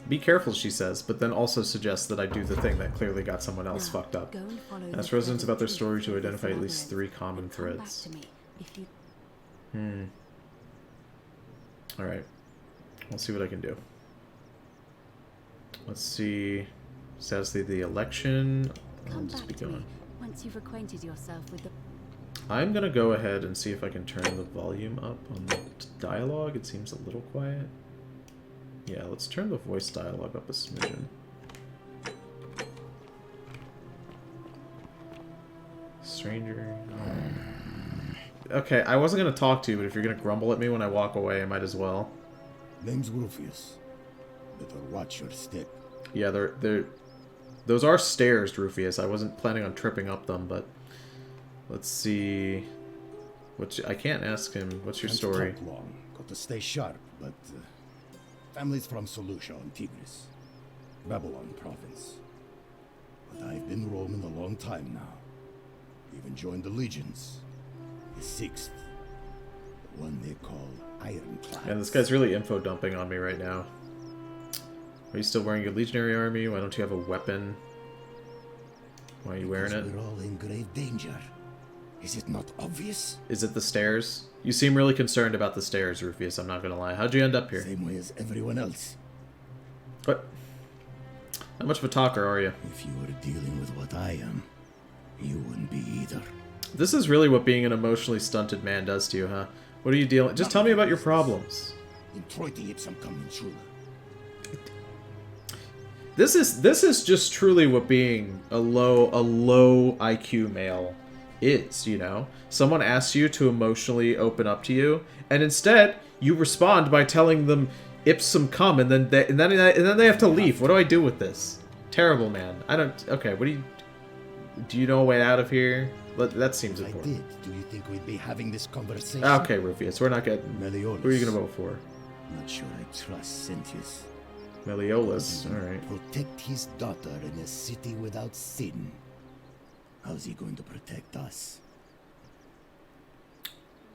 Be careful, she says, but then also suggests that I do the thing that clearly got someone else Now, fucked up. go and follow Ask the residents thread about their of story truth to through identify this at least 3 labyrinth, common and come back threads. to me if you... Alright. Let's see what I can do. Let's see. Status of the election. I'll Come just be back to me going. once you've acquainted yourself with the... I'm gonna go ahead and see if I can turn the volume up on the dialogue. It seems a little quiet. Yeah, let's turn the voice dialogue up a smidgen. Stranger. Okay, I wasn't gonna talk to you, but if you're gonna grumble at me when I walk away, I might as well. Name's Rufius. Better watch your step. Yeah, they're those are stairs, Rufius. I wasn't planning on tripping up them, but let's see. I can't ask him. What's your Can't story? talk long. Got to stay sharp, but family's from Seleucia on Tigris, Babylon province. But I've been roaming a long time now. Even joined the legions. The 6th. The one they call Ironclad. And this guy's really info dumping on me right now. Are you still wearing your legionary army? Why don't you have a weapon? Why are you wearing it? We're all in grave danger. Is it not obvious? Is it the stairs? You seem really concerned about the stairs, Rufius, I'm not gonna lie. How'd you end up here? Same way as everyone else. What? How much of a talker are you? If you were dealing with what I am, you wouldn't be either. This is really what being an emotionally stunted man does to you, huh? What are you dealing? Just tell me about your problems. This is just truly what being a low IQ male is, you know? Someone asks you to emotionally open up to you, and instead you respond by telling them ipsum cum, and then they have to leave. What do I do with this? Terrible, man. I don't. Okay, what do you know a way out of here? That seems important. I did. Do you think we'd be having this conversation? Okay, Rufius, we're not getting. Meliodas. Who are you gonna vote for? Not sure I trust Sentius. Meliodas. All right. Protect his daughter in a city without sin. How's he going to protect us?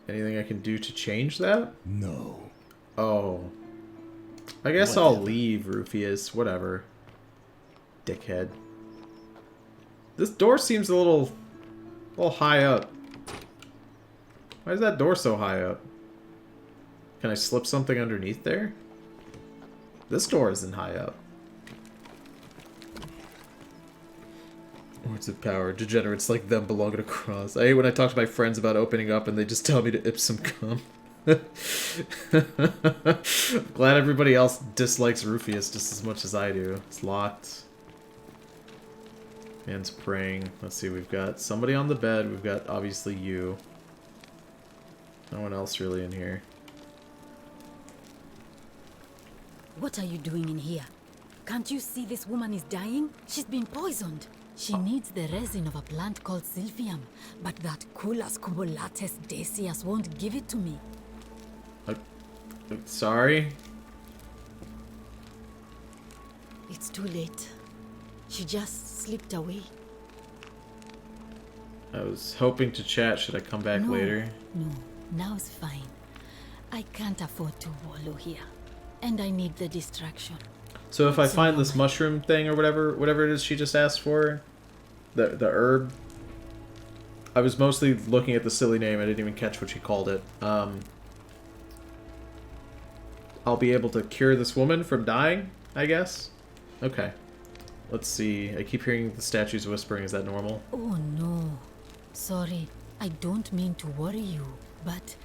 Anything I can do to change that? No. Oh. I guess I'll leave, Rufius. Whatever. Dickhead. This door seems a little high up. Why is that door so high up? Can I slip something underneath there? This door isn't high up. Words of power. Degenerates like them belong at a cross. I hate when I talk to my friends about opening up and they just tell me to ipsum cum. Glad everybody else dislikes Rufius just as much as I do. It's locked. Man's praying. Let's see, we've got somebody on the bed. We've got, obviously, you. No one else really in here. What are you doing in here? Can't you see this woman is dying? She's been poisoned. She needs the resin of a plant called Sylphium, but that Culus cubulatus Decius won't give it to me. Sorry? It's too late. She just slipped away. I was hoping to chat. Should I come back later? No, now's fine. I can't afford to wallow here. And I need the distraction. So if I find this mushroom thing or whatever it is she just asked for, the herb, I was mostly looking at the silly name. I didn't even catch what she called it. I'll be able to cure this woman from dying, I guess? Okay. Let's see. I keep hearing the statues whispering. Is that normal? Oh no. Sorry. I don't mean to worry you, but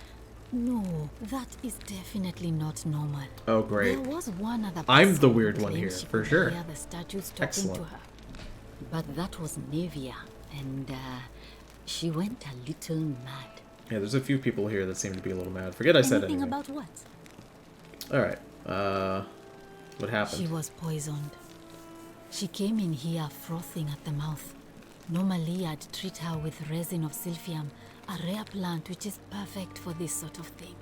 no, that is definitely not normal. Oh, great. There was one other I'm the person weird who one here, claimed she for could sure. hear the statues talking Excellent. to her. But that was Nevia, and she went a little mad. Yeah, there's a few people here that seem to be a little mad. Forget I said anything. About what? Alright. What happened? She was poisoned. She came in here frothing at the mouth. Normally I'd treat her with resin of Sylphium, a rare plant which is perfect for this sort of thing.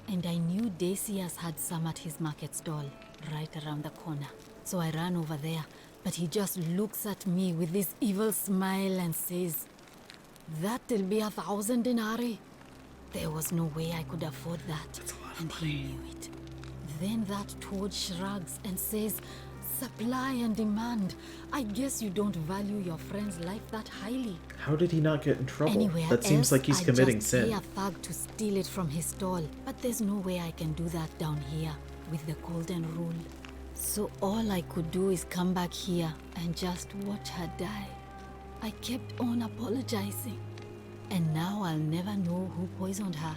And I knew Decius had some at his market stall, right around the corner. So I ran over there, but he just looks at me with this evil smile and says, "That'll be 1,000 denarii." There was no way I could afford that, and he knew it. Then that toad shrugs and says, "Supply and demand. I guess you don't value your friend's life that highly." How did he not get in trouble? Anywhere That seems else, like he's I'd committing just sin. pay a thug to steal it from his stall, but there's no way I can do that down here with the golden rule. So all I could do is come back here and just watch her die. I kept on apologizing, and now I'll never know who poisoned her,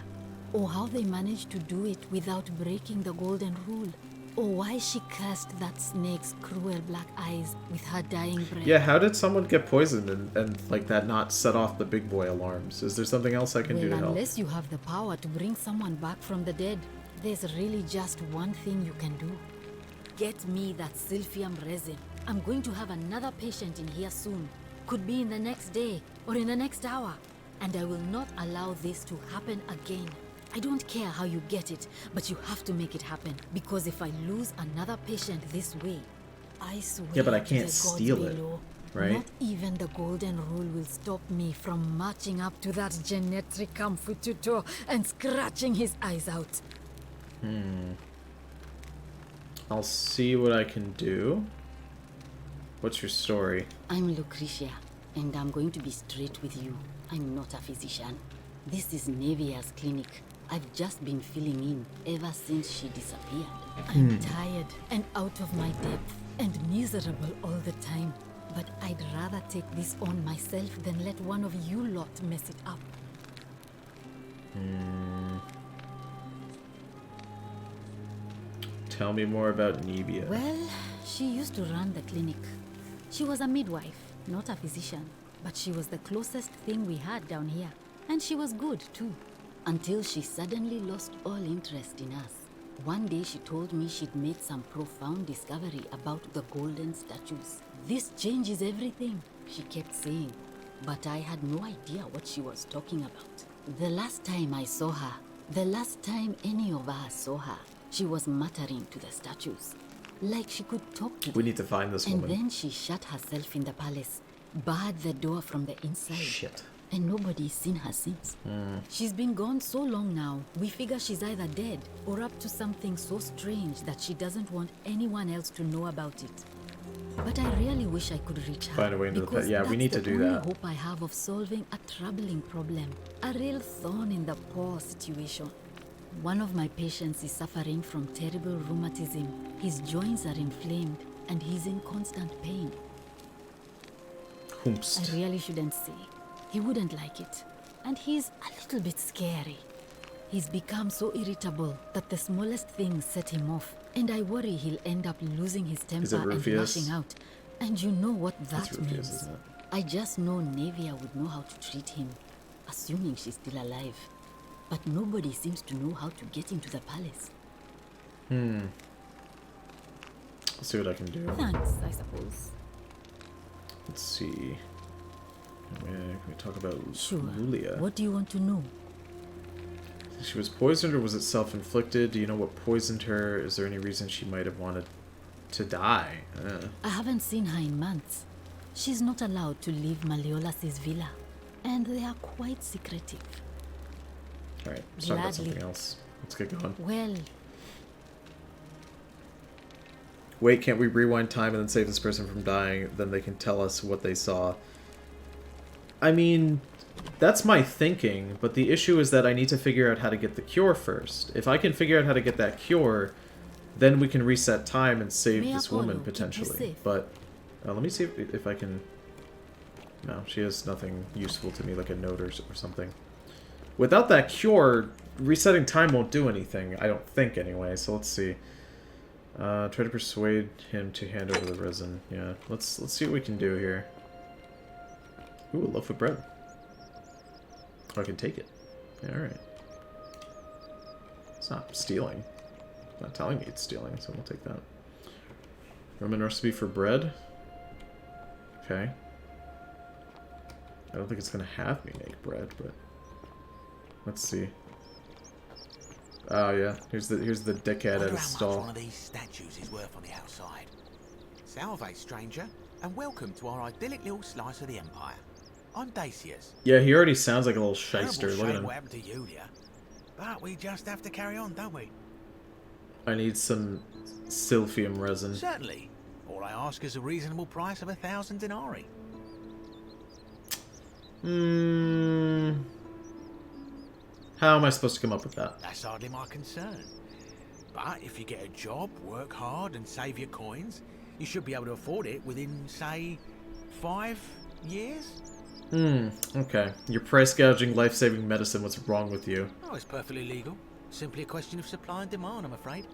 or how they managed to do it without breaking the golden rule, or why she cursed that snake's cruel black eyes with her dying breath. Yeah, how did someone get poisoned and like that not set off the big boy alarms? Is there something else I can do to help? Unless you have the power to bring someone back from the dead, there's really just one thing you can do. Get me that Sylphium resin. I'm going to have another patient in here soon. Could be in the next day or in the next hour. And I will not allow this to happen again. I don't care how you get it, but you have to make it happen. Because if I lose another patient this way, I swear Yeah, but I to can't the steal gods it, below, right? not even the golden rule will stop me from marching up to that Genetricum Fututo and scratching his eyes out. I'll see what I can do. What's your story? I'm Lucretia. And I'm going to be straight with you. I'm not a physician. This is Nevia's clinic. I've just been filling in ever since she disappeared. I'm tired and out of my depth and miserable all the time. But I'd rather take this on myself than let one of you lot mess it up. Tell me more about Nevia. Well, she used to run the clinic. She was a midwife, not a physician. But she was the closest thing we had down here. And she was good, too. Until she suddenly lost all interest in us. One day she told me she'd made some profound discovery about the golden statues. This changes everything, she kept saying. But I had no idea what she was talking about. The last time I saw her, the last time any of us saw her, she was muttering to the statues. Like she could talk to them. We need to find this woman. And then she shut herself in the palace, barred the door from the inside. Shit. And nobody's seen her since. She's been gone so long now, we figure she's either dead or up to something so strange that she doesn't want anyone else to know about it. But I really wish I could reach her. Find a way into the pit. Yeah, we need to do that's the that. only hope I have of solving a troubling problem. A real thorn in the paw situation. One of my patients is suffering from terrible rheumatism. His joints are inflamed and he's in constant pain. Hoomst. I really shouldn't say. He wouldn't like it. And he's a little bit scary. He's become so irritable that the smallest things set him off. And I worry he'll end up losing his temper and lashing out. And you know what that It's Rufius, means. isn't it? I just know Nevia would know how to treat him, assuming she's still alive. But nobody seems to know how to get into the palace. Let's see what I can do. Thanks, I suppose. Let's see. Can we talk about Sure. Lulia? What do you want to know? She was poisoned, or was it self-inflicted? Do you know what poisoned her? Is there any reason she might have wanted to die? I haven't seen her in months. She's not allowed to leave Malleolus' villa. And they are quite secretive. Alright, let's talk about Gladly. something else. Let's get going. Well, Wait, can't we rewind time and then save this person from dying? Then they can tell us what they saw. I mean, that's my thinking, but the issue is that I need to figure out how to get the cure first. If I can figure out how to get that cure, then we can reset time and save Mea this woman, Apollo, keep you potentially. safe. But, let me see if I can... No, she has nothing useful to me, like a note or something. Without that cure, resetting time won't do anything, I don't think anyway, so let's see. Try to persuade him to hand over the resin. Yeah, let's see what we can do here. Ooh, a loaf of bread. Oh, I can take it. Yeah, alright. It's not stealing. It's not telling me it's stealing, so we'll take that. Roman recipe for bread. Okay. I don't think it's gonna have me make bread, but let's see. Oh yeah, here's the dickhead at his stall. One of these statues is worth on the outside. Salve, stranger, and welcome to our idyllic little slice of the Empire. I'm Dacius. Yeah, he already sounds like a little shyster. Terrible Look at shame him. what happened to Yulia, but we just have to carry on, don't we? I need some silphium resin. Certainly. All I ask is a reasonable price of 1,000 denarii. How am I supposed to come up with that? That's hardly my concern. But if you get a job, work hard, and save your coins, you should be able to afford it within, say, 5 years? Okay. You're price gouging life-saving medicine. What's wrong with you? Oh, it's perfectly legal. Simply a question of supply and demand, I'm afraid.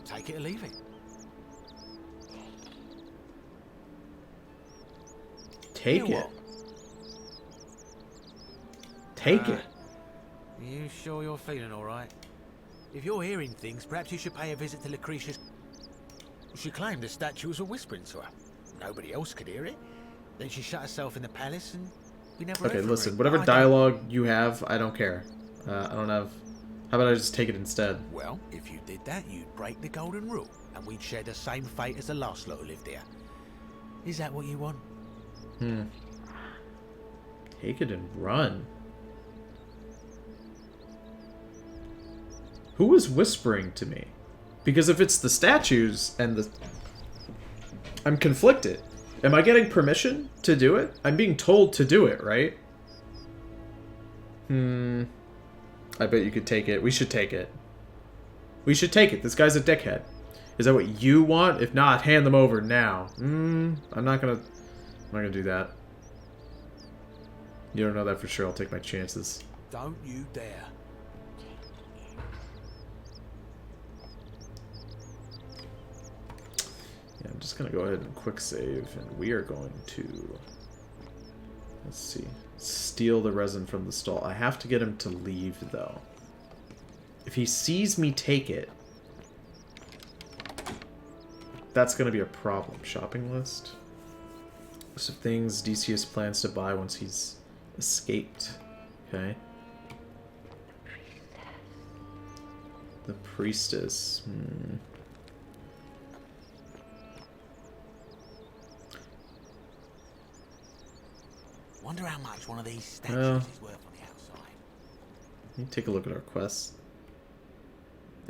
Take it or leave it. Take Hear it. what? Take it. You sure you're feeling all right? If you're hearing things, perhaps you should pay a visit to Lucretia's. She claimed the statues were whispering to her. Nobody else could hear it. Then she shut herself in the palace and we never Okay, heard from listen. her. Whatever I don't- dialogue you have, I don't care. I don't have... How about I just take it instead? Well, if you did that, you'd break the golden rule, and we'd share the same fate as the last lot who lived here. Is that what you want? Take it and run. Who is whispering to me? Because if it's the statues and the... I'm conflicted. Am I getting permission to do it? I'm being told to do it, right? I bet you could take it. We should take it. We should take it. This guy's a dickhead. Is that what you want? If not, hand them over now. I'm not gonna do that. You don't know that for sure. I'll take my chances. Don't you dare. Yeah, I'm just gonna go ahead and quick save, and we are going to, let's see, steal the resin from the stall. I have to get him to leave, though. If he sees me take it, that's gonna be a problem. Shopping list. List of things Decius plans to buy once he's escaped. Okay. The priestess. Wonder how much one of these statues is worth on the outside. Let me take a look at our quests.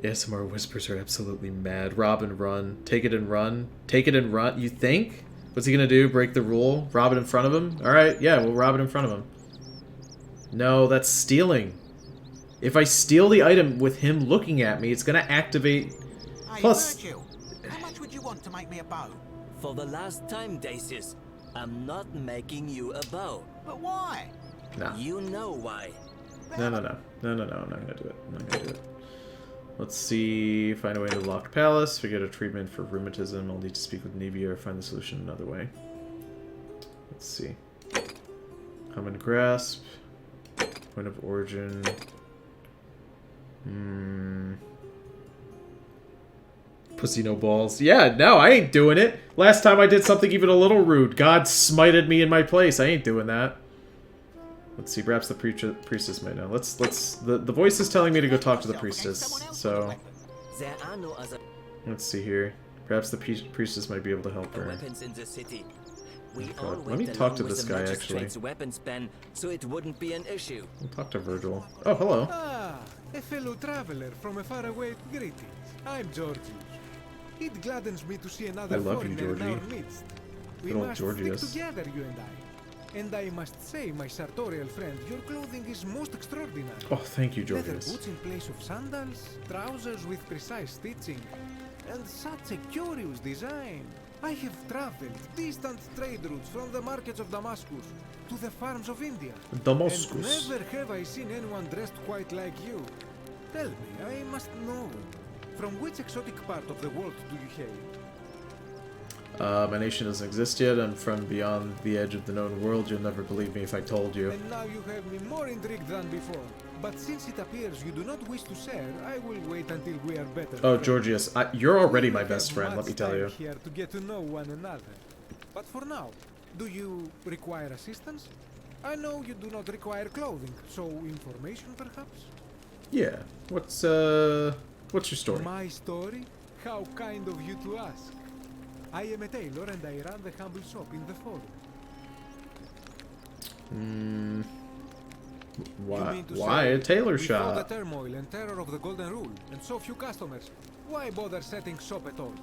ASMR whispers are absolutely mad. Rob and run. Take it and run. Take it and run. You think? What's he gonna do? Break the rule? Rob it in front of him? Alright, yeah, we'll rob it in front of him. No, that's stealing. If I steal the item with him looking at me, it's gonna activate. Hey, Plus, Virgil, how much would you want to make me a bow? For the last time, Decius, I'm not making you a bow. But why? nah. You know why. No. I'm not gonna do it. I'm not gonna do it. Let's see. Find a way to the locked palace. Forget a treatment for rheumatism. I'll need to speak with Nevia or find the solution another way. Let's see. Common grasp. Point of origin. Pussy no balls. Yeah, no, I ain't doing it. Last time I did something even a little rude. God smited me in my place. I ain't doing that. Let's see, perhaps the priestess might know. The voice is telling me to go talk to the priestess, so There are no other let's see here. Perhaps the priestess might be able to help her. weapons in the city. We Okay, all let went me talk along to with this the guy, magistrate's weapons ban, so it wouldn't be an issue. We'll talk to Virgil. Oh, hello. Ah, a fellow traveler from a faraway. Greetings. I'm Georgius. It gladdens me to see another I love you, foreigner in our Georgie. midst. We Good old must Georgius. stick together, you and I. And I must say, my sartorial friend, your clothing is most extraordinary. Oh, thank you, Leather Georgius. boots in place of sandals, trousers with precise stitching, and such a curious design. I have traveled distant trade routes from the markets of Damascus to the farms of India. Damascus. And never have I seen anyone dressed quite like you. Tell me, I must know. From which exotic part of the world do you hail? My nation doesn't exist yet. I'm from beyond the edge of the known world. You'll never believe me if I told you. And now you have me more intrigued than before. But since it appears you do not wish to share, I will wait until we are better. Oh, friends. Georgius, you're already my We best have friend, let much me tell time you. Here to get to know one another. But for now, do you require assistance? I know you do not require clothing, so information perhaps? Yeah. What's your story? My story? How kind of you to ask. I am a tailor and I run the humble shop in the forum. Why a tailor Before the shop? turmoil and terror of the Golden Rule, and so few customers, why bother setting shop at all?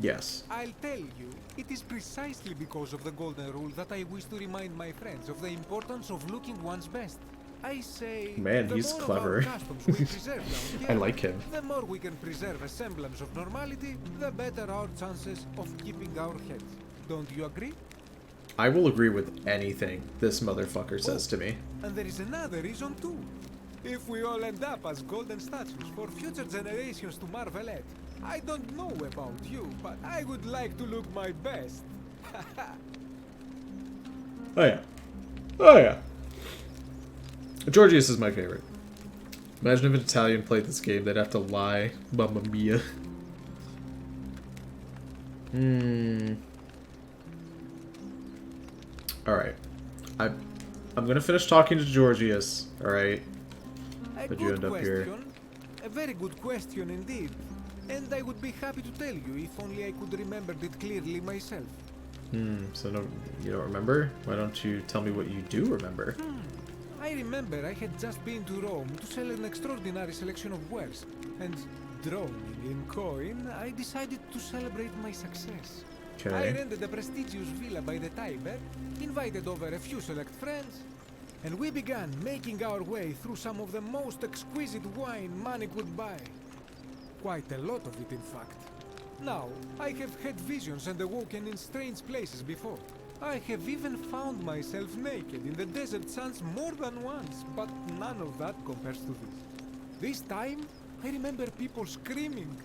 Yes. I'll tell you, it is precisely because of the Golden Rule that I wish to remind my friends of the importance of looking one's best. I say, Man, the he's more clever. Of our customs we preserve down I here, like him. The more we can preserve a semblance of normality, the better our chances of keeping our heads. Don't you agree? I will agree with anything this motherfucker says to me. And there is another reason too. If we all end up as golden statues for future generations to marvel at, I don't know about you, but I would like to look my best. Oh yeah. Oh yeah. Georgius is my favorite. Imagine if an Italian played this game, they'd have to lie. Mamma mia. Alright. I'm gonna finish talking to Georgius, alright? How'd you end up here? A very good question indeed. And I would be happy to tell you if only I could remember it clearly myself. So you don't remember? Why don't you tell me what you do remember? I remember I had just been to Rome to sell an extraordinary selection of wares, and droning in coin, I decided to celebrate my success. I Okay. rented a prestigious villa by the Tiber, invited over a few select friends, and we began making our way through some of the most exquisite wine money could buy. Quite a lot of it, in fact. Now, I have had visions and awoken in strange places before. I have even found myself naked in the desert sands more than once, but none of that compares to this. This time, I remember people screaming,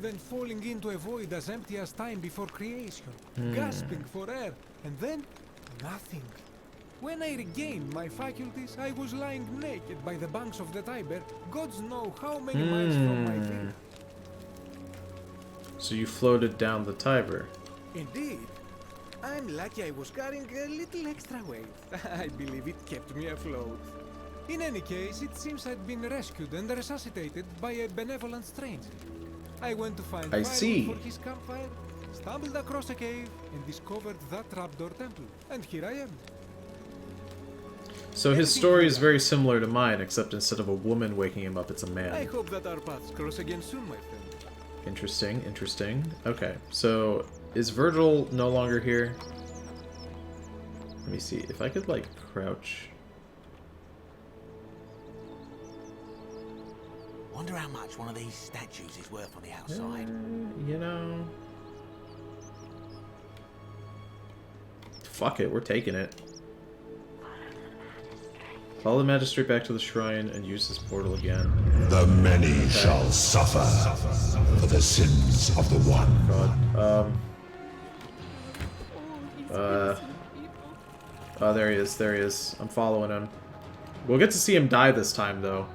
then falling into a void as empty as time before creation, gasping for air, and then nothing. When I regained my faculties, I was lying naked by the banks of the Tiber, gods know how many miles from my villa. So you floated down the Tiber. Indeed. I'm lucky I was carrying a little extra weight. I believe it kept me afloat. In any case, it seems I'd been rescued and resuscitated by a benevolent stranger. I went to find I firewood see. for his campfire, stumbled across a cave, and discovered that trapdoor temple. And here I am. So his story is very similar to mine, except instead of a woman waking him up, it's a I man. hope that our paths cross again soon, my friend. Interesting, interesting. Okay, so is Virgil no longer here? Let me see. If I could, like, crouch. Wonder how much one of these statues is worth on the outside. You know. Fuck it, we're taking it. Follow the magistrate back to the shrine and use this portal again. The many shall suffer for the sins of the one. God. Oh, there he is, there he is. I'm following him. We'll get to see him die this time, though.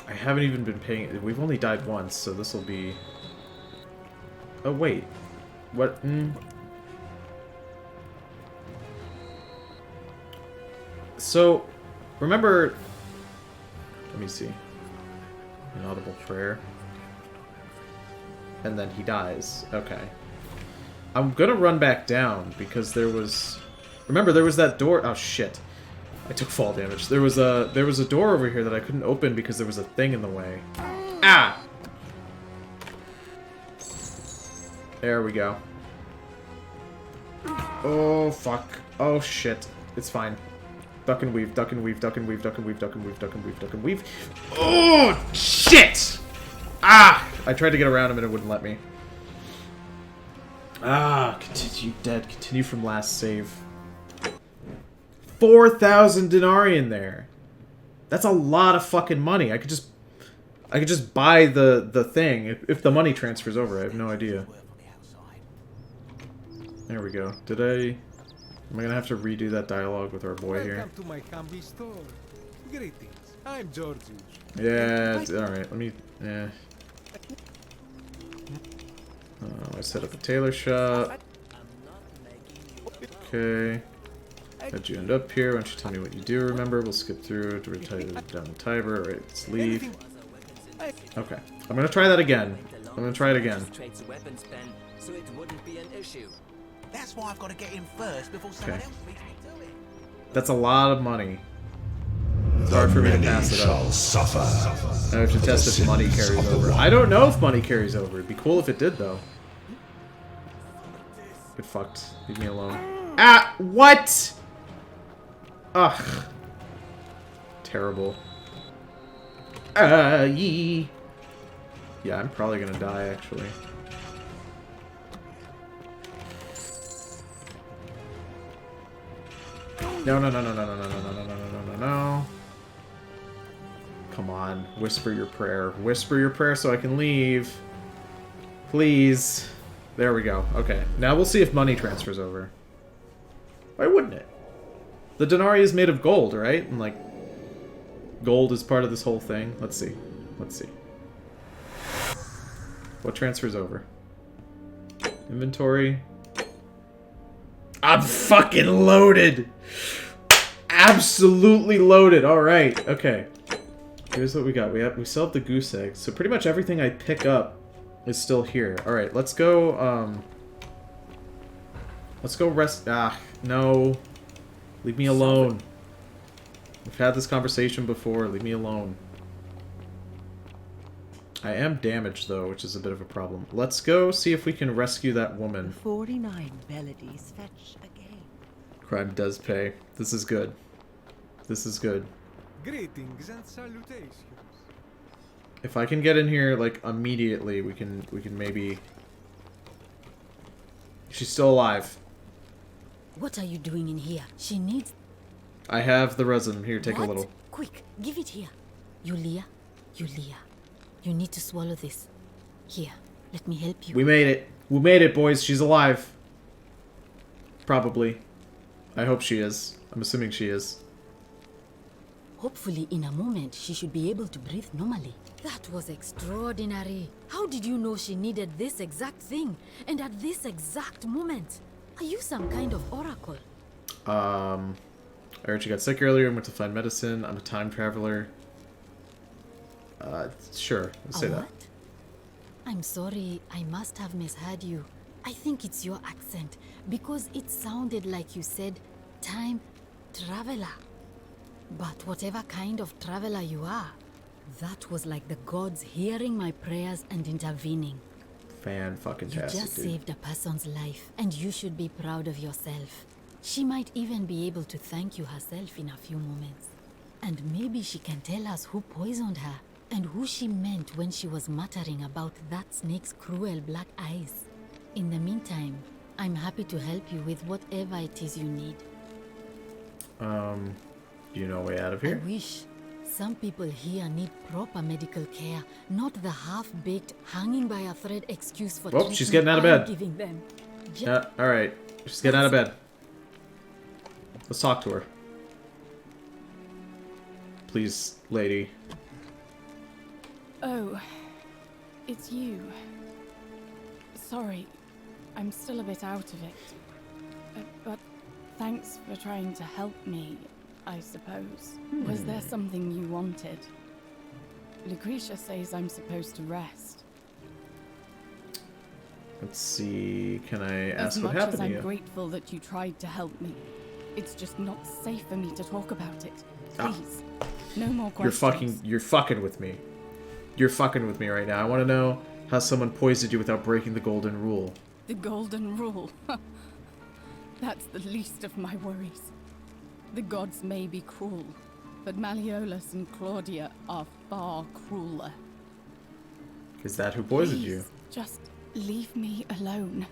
I haven't even been paying... We've only died once, so this will be... Oh, wait. What? So, remember... Let me see. Inaudible prayer. And then he dies. Okay. I'm gonna run back down, because there was... Remember, there was that door... Oh, shit. I took fall damage. There was a door over here that I couldn't open because there was a thing in the way. Ah! There we go. Oh, fuck. Oh, shit. It's fine. Duck and weave, duck and weave, duck and weave, duck and weave, duck and weave, duck and weave, duck and weave. Oh, shit! Ah! I tried to get around him and it wouldn't let me. Ah, continue dead. Continue from last save. 4,000 denarii in there. That's a lot of fucking money. I could just buy the thing if the money transfers over. I have no idea. There we go. Am I gonna have to redo that dialogue with our boy here? Welcome to my humble store. Greetings. I'm Georgius. Yeah, alright. Let me... I set up a tailor shop. Okay. How'd you end up here? Why don't you tell me what you do? Remember, we'll skip through to retire down the Tiber. Alright, let's leave. Okay. I'm gonna try that again. I'm gonna try it again. So it wouldn't be an issue. That's why I've got to get in first before someone else beats me to it. That's a lot of money. It's hard for me to pass it up. I have to test if money carries over. I don't know if money carries over. It'd be cool if it did, though. Get fucked. Leave me alone. Ah! What?! Ugh. Terrible. Yee. Yeah, I'm probably gonna die, actually. No, no, no, no, no, no, no, no, no, no, no, no, no, no. Come on. Whisper your prayer. Whisper your prayer so I can leave. Please. There we go. Okay. Now we'll see if money transfers over. Why wouldn't it? The denarii is made of gold, right? And, like, gold is part of this whole thing. Let's see. Let's see. What transfers over? Inventory. I'm fucking loaded! Absolutely loaded! Alright, okay. Here's what we got. We still have the goose egg. So pretty much everything I pick up is still here. Alright, let's go, let's go rest... Ah, no. Leave me alone. We've had this conversation before. Leave me alone. I am damaged, though, which is a bit of a problem. Let's go see if we can rescue that woman. 49 melodies fetch again. Crime does pay. This is good. This is good. Greetings and salutations. If I can get in here, like, immediately, we can maybe... She's still alive. What are you doing in here? She needs... I have the resin. Here, take What? a little. Quick, give it here. Yulia, you need to swallow this. Here, let me help you. We made it. We made it, boys. She's alive. Probably. I hope she is. I'm assuming she is. Hopefully, in a moment, she should be able to breathe normally. That was extraordinary. How did you know she needed this exact thing? And at this exact moment? Are you some kind of oracle? I heard she got sick earlier and went to find medicine. I'm a time traveler. Sure. Let's say that. What? I'm sorry, I must have misheard you. I think it's your accent, because it sounded like you said, time traveler. But whatever kind of traveler you are, that was like the gods hearing my prayers and intervening. Fan-fucking-tastic, You just dude. saved a person's life, and you should be proud of yourself. She might even be able to thank you herself in a few moments. And maybe she can tell us who poisoned her, and who she meant when she was muttering about that snake's cruel black eyes. In the meantime, I'm happy to help you with whatever it is you need. Do you know a way out of here? I wish. Some people here need proper medical care, not the half-baked, hanging by a thread excuse for Oh, she's treatment getting out of I'm bed. giving them. Yeah, alright. She's getting out of bed. Let's talk to her. Please, lady. Oh, it's you. Sorry, I'm still a bit out of it. But thanks for trying to help me, I suppose. Was there something you wanted? Lucretia says I'm supposed to rest. Let's see. Can I ask As what much happened as to I'm you? grateful that you tried to help me, it's just not safe for me to talk about it. Ah. Please, no more questions. You're fucking with me. You're fucking with me right now. I want to know how someone poisoned you without breaking the golden rule. The golden rule. That's the least of my worries. The gods may be cruel, but Malleolus and Claudia are far crueler. Is that who poisoned you? Just leave me alone.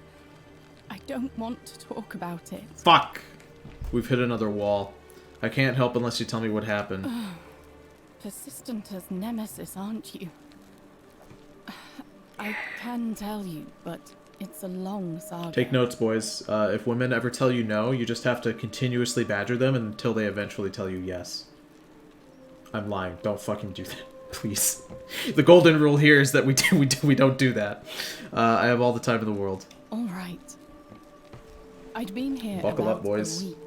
I don't want to talk about it. Fuck! We've hit another wall. I can't help unless you tell me what happened. Persistent as Nemesis, aren't you? I can tell you, but it's a long saga. Take notes, boys. If women ever tell you no, you just have to continuously badger them until they eventually tell you yes. I'm lying. Don't fucking do that, please. The golden rule here is that we don't do that. I have all the time in the world. All right. I'd been here Buckle about up, boys. a week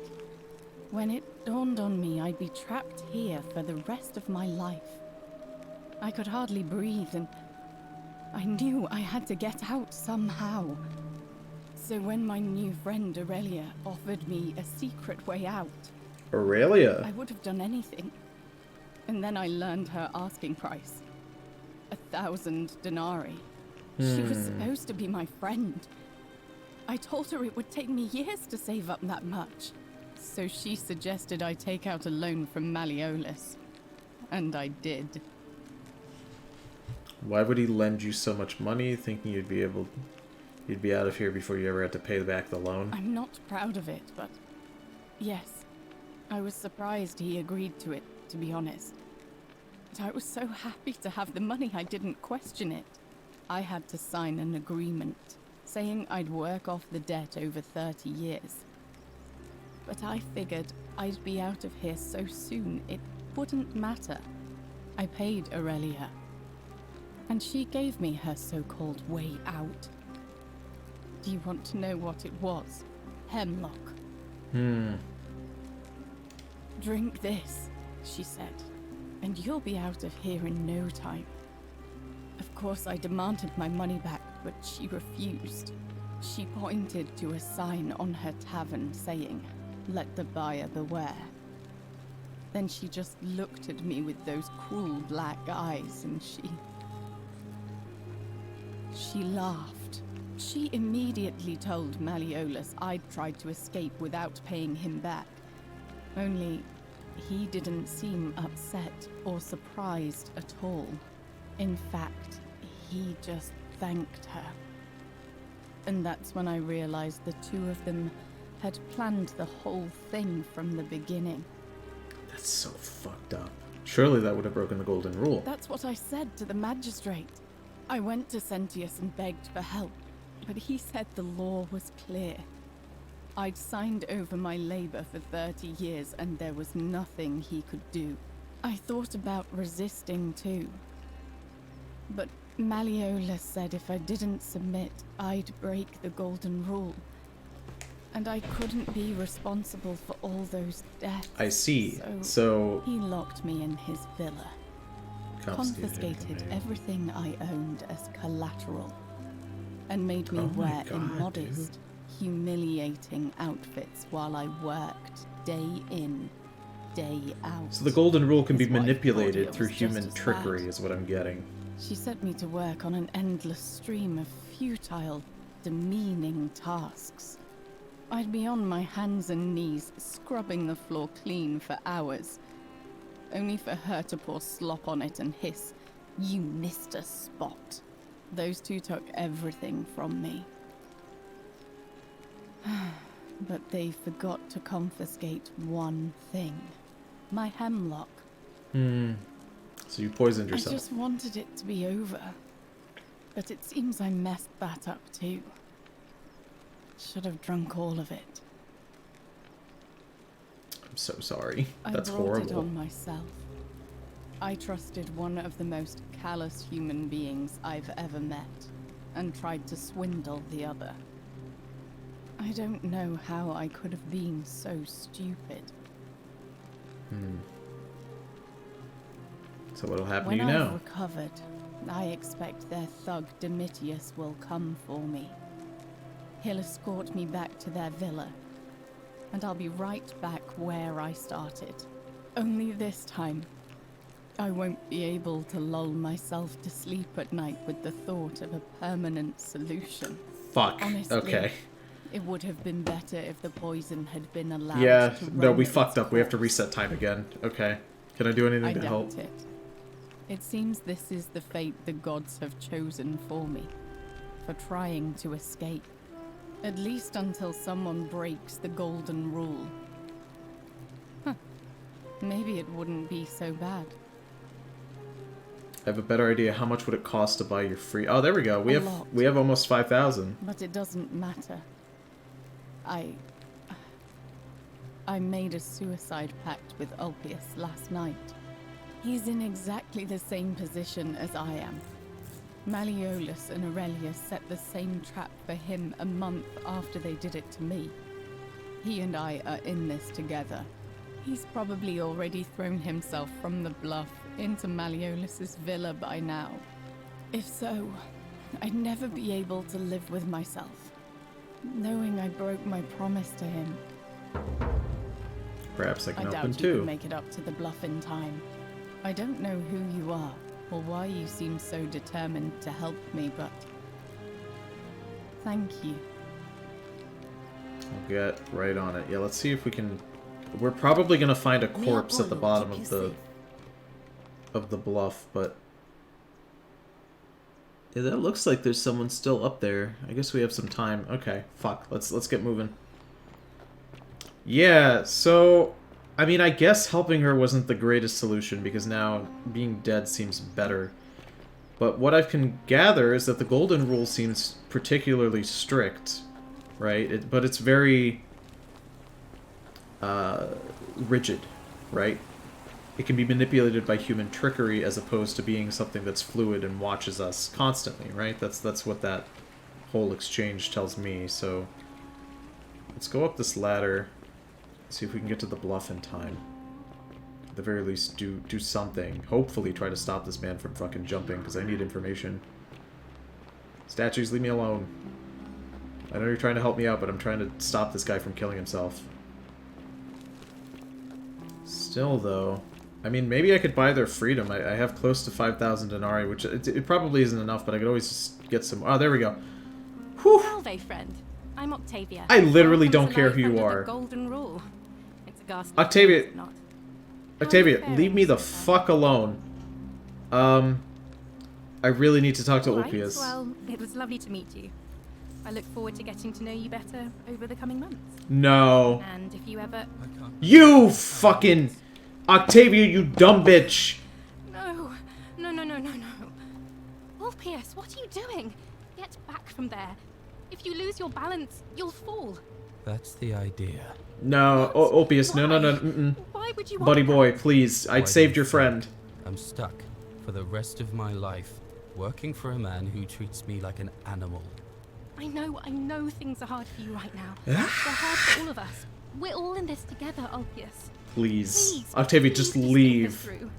when it dawned on me I'd be trapped here for the rest of my life. I could hardly breathe, and I knew I had to get out somehow. So when my new friend Aurelia offered me a secret way out, Aurelia? I would have done anything. And then I learned her asking price. 1,000 denarii. She was supposed to be my friend. I told her it would take me years to save up that much. So she suggested I take out a loan from Malleolus. And I did. Why would he lend you so much money, thinking you'd be out of here before you ever had to pay back the loan? I'm not proud of it, but yes, I was surprised he agreed to it, to be honest. But I was so happy to have the money I didn't question it. I had to sign an agreement, saying I'd work off the debt over 30 years. But I figured I'd be out of here so soon it wouldn't matter. I paid Aurelia, and she gave me her so-called way out. Do you want to know what it was? Hemlock. Drink this, she said, and you'll be out of here in no time. Of course, I demanded my money back, but she refused. She pointed to a sign on her tavern saying, "Let the buyer beware." Then she just looked at me with those cruel black eyes, and she She laughed. She immediately told Malleolus I'd tried to escape without paying him back. Only, he didn't seem upset or surprised at all. In fact, he just thanked her. And that's when I realized the two of them had planned the whole thing from the beginning. That's so fucked up. Surely that would have broken the golden rule. That's what I said to the magistrate. I went to Sentius and begged for help, but he said the law was clear. I'd signed over my labor for 30 years and there was nothing he could do. I thought about resisting too. But Malleolus said if I didn't submit, I'd break the golden rule. And I couldn't be responsible for all those deaths. I see. So he locked me in his villa. Confiscated everything I owned as collateral. And made me wear immodest, humiliating outfits while I worked day in, day out. So the golden rule can be manipulated through human trickery is what I'm getting. She sent me to work on an endless stream of futile, demeaning tasks. I'd be on my hands and knees, scrubbing the floor clean for hours, only for her to pour slop on it and hiss, "You missed a spot." Those two took everything from me. But they forgot to confiscate one thing. My hemlock. So you poisoned yourself. I just wanted it to be over. But it seems I messed that up too. Should have drunk all of it. I'm so sorry. That's I brought horrible. it on myself. I trusted one of the most callous human beings I've ever met, and tried to swindle the other. I don't know how I could have been so stupid. So what'll happen When to you I've now? recovered, I expect their thug Domitius will come for me. He'll escort me back to their villa, and I'll be right back where I started. Only this time, I won't be able to lull myself to sleep at night with the thought of a permanent solution. Fuck. Honestly, Okay. it would have been better if the poison had been allowed Yeah, to no, run we its fucked up. We have to course. reset time again. Okay. Can I do anything I to help? doubt it. It seems this is the fate the gods have chosen for me, for trying to escape. At least until someone breaks the golden rule. Huh. Maybe it wouldn't be so bad. I have a better idea. How much would it cost to buy your free? Oh, there we go. We A have lot. we have almost 5,000. But it doesn't matter. I made a suicide pact with Ulpius last night. He's in exactly the same position as I am. Malleolus and Aurelius set the same trap for him a month after they did it to me. He and I are in this together. He's probably already thrown himself from the bluff into Malleolus's villa by now. If so, I'd never be able to live with myself, knowing I broke my promise to him. Perhaps I I can help doubt him you too. could make it up to the bluff in time. I don't know who you are, or why you seem so determined to help me, but thank you. I'll get right on it. Yeah, let's see if we can... We're probably going to find a corpse at the bottom of the bluff, but... Yeah, that looks like there's someone still up there. I guess we have some time. Okay, fuck. Let's get moving. Yeah, so... I mean, I guess helping her wasn't the greatest solution, because now being dead seems better. But what I can gather is that the golden rule seems particularly strict, right? But it's very rigid, right? It can be manipulated by human trickery as opposed to being something that's fluid and watches us constantly, right? That's what that whole exchange tells me. So let's go up this ladder. See if we can get to the bluff in time. At the very least, do something. Hopefully try to stop this man from fucking jumping, because I need information. Statues, leave me alone. I know you're trying to help me out, but I'm trying to stop this guy from killing himself. Still, though, I mean, maybe I could buy their freedom. I have close to 5,000 denarii, which it probably isn't enough, but I could always just get some... Oh, there we go. Whew. Salve, friend. I'm Octavia. I literally Welcome don't to care life who you under the are. Golden Rule. It's a ghastly Octavia... thing, is it not? Octavia, leave me the fuck alone. I really need to talk to All right, Ulpius. well, it was lovely to meet you. I look forward to getting to know you better over the coming months. No. And if you ever... You fucking... Octavia, you dumb bitch! No. No, no, no, no, no. Ulpius, what are you doing? Get back from there. If you lose your balance, you'll fall. That's the idea. No, Ulpius, no, no, no, mm-mm. Why would you want Buddy that? boy, please. Why I'd do saved you your friend. think I'm stuck for the rest of my life, working for a man who treats me like an animal. I know things are hard for you right now. They're hard for all of us. We're all in this together, Ulpius. Please. Octavia, just leave. Through.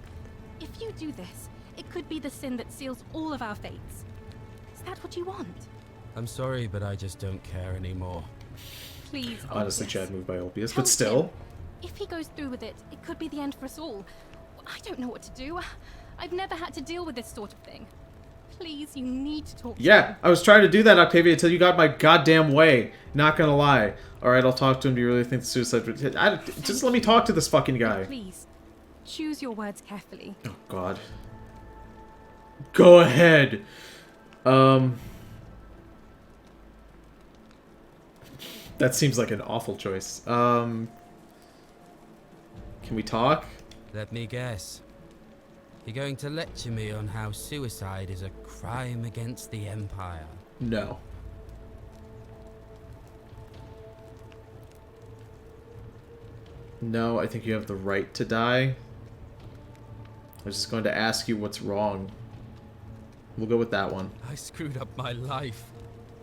If you do this, it could be the sin that seals all of our fates. Is that what you want? I'm sorry, but I just don't care anymore. Please, Honestly, Ulpius. Chad moved by Ulpius, Help but still. him. If he goes through with it, it could be the end for us all. I don't know what to do. I've never had to deal with this sort of thing. Please, you need to talk to Yeah, him. I was trying to do that, Octavia, until you got my goddamn way. Not gonna lie. Alright, I'll talk to him. Do you really think the suicide... just let me talk to this fucking guy. Please, choose your words carefully. Oh, God. Go ahead. That seems like an awful choice. Can we talk? Let me guess. You're going to lecture me on how suicide is a crime against the Empire. No. No, I think you have the right to die. I was just going to ask you what's wrong. We'll go with that one. I screwed up my life.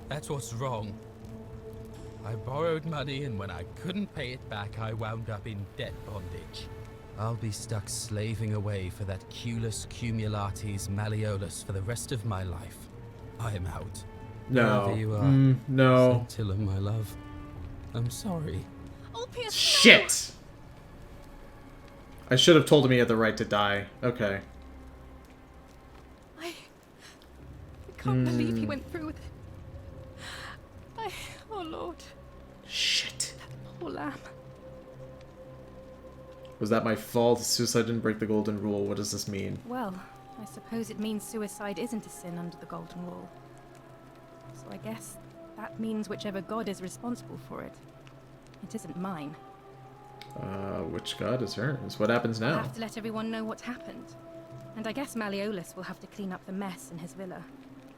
That's what's wrong. I borrowed money, and when I couldn't pay it back, I wound up in debt bondage. I'll be stuck slaving away for that Culus Cumulatis Malleolus for the rest of my life. I am out. No. Wherever you are. No. Scintilla, my love. I'm sorry. Ulpius, Shit! I should have told him he had the right to die. Okay. I can't believe he went through with it. Oh Lord. Shit. That poor lamb. Was that my fault? Suicide didn't break the golden rule. What does this mean? Well, I suppose it means suicide isn't a sin under the Golden Rule. So I guess that means whichever god is responsible for it. It isn't mine. Which god is hers? What happens I'll now? have to let everyone know what's happened. And I guess Malleolus will have to clean up the mess in his villa.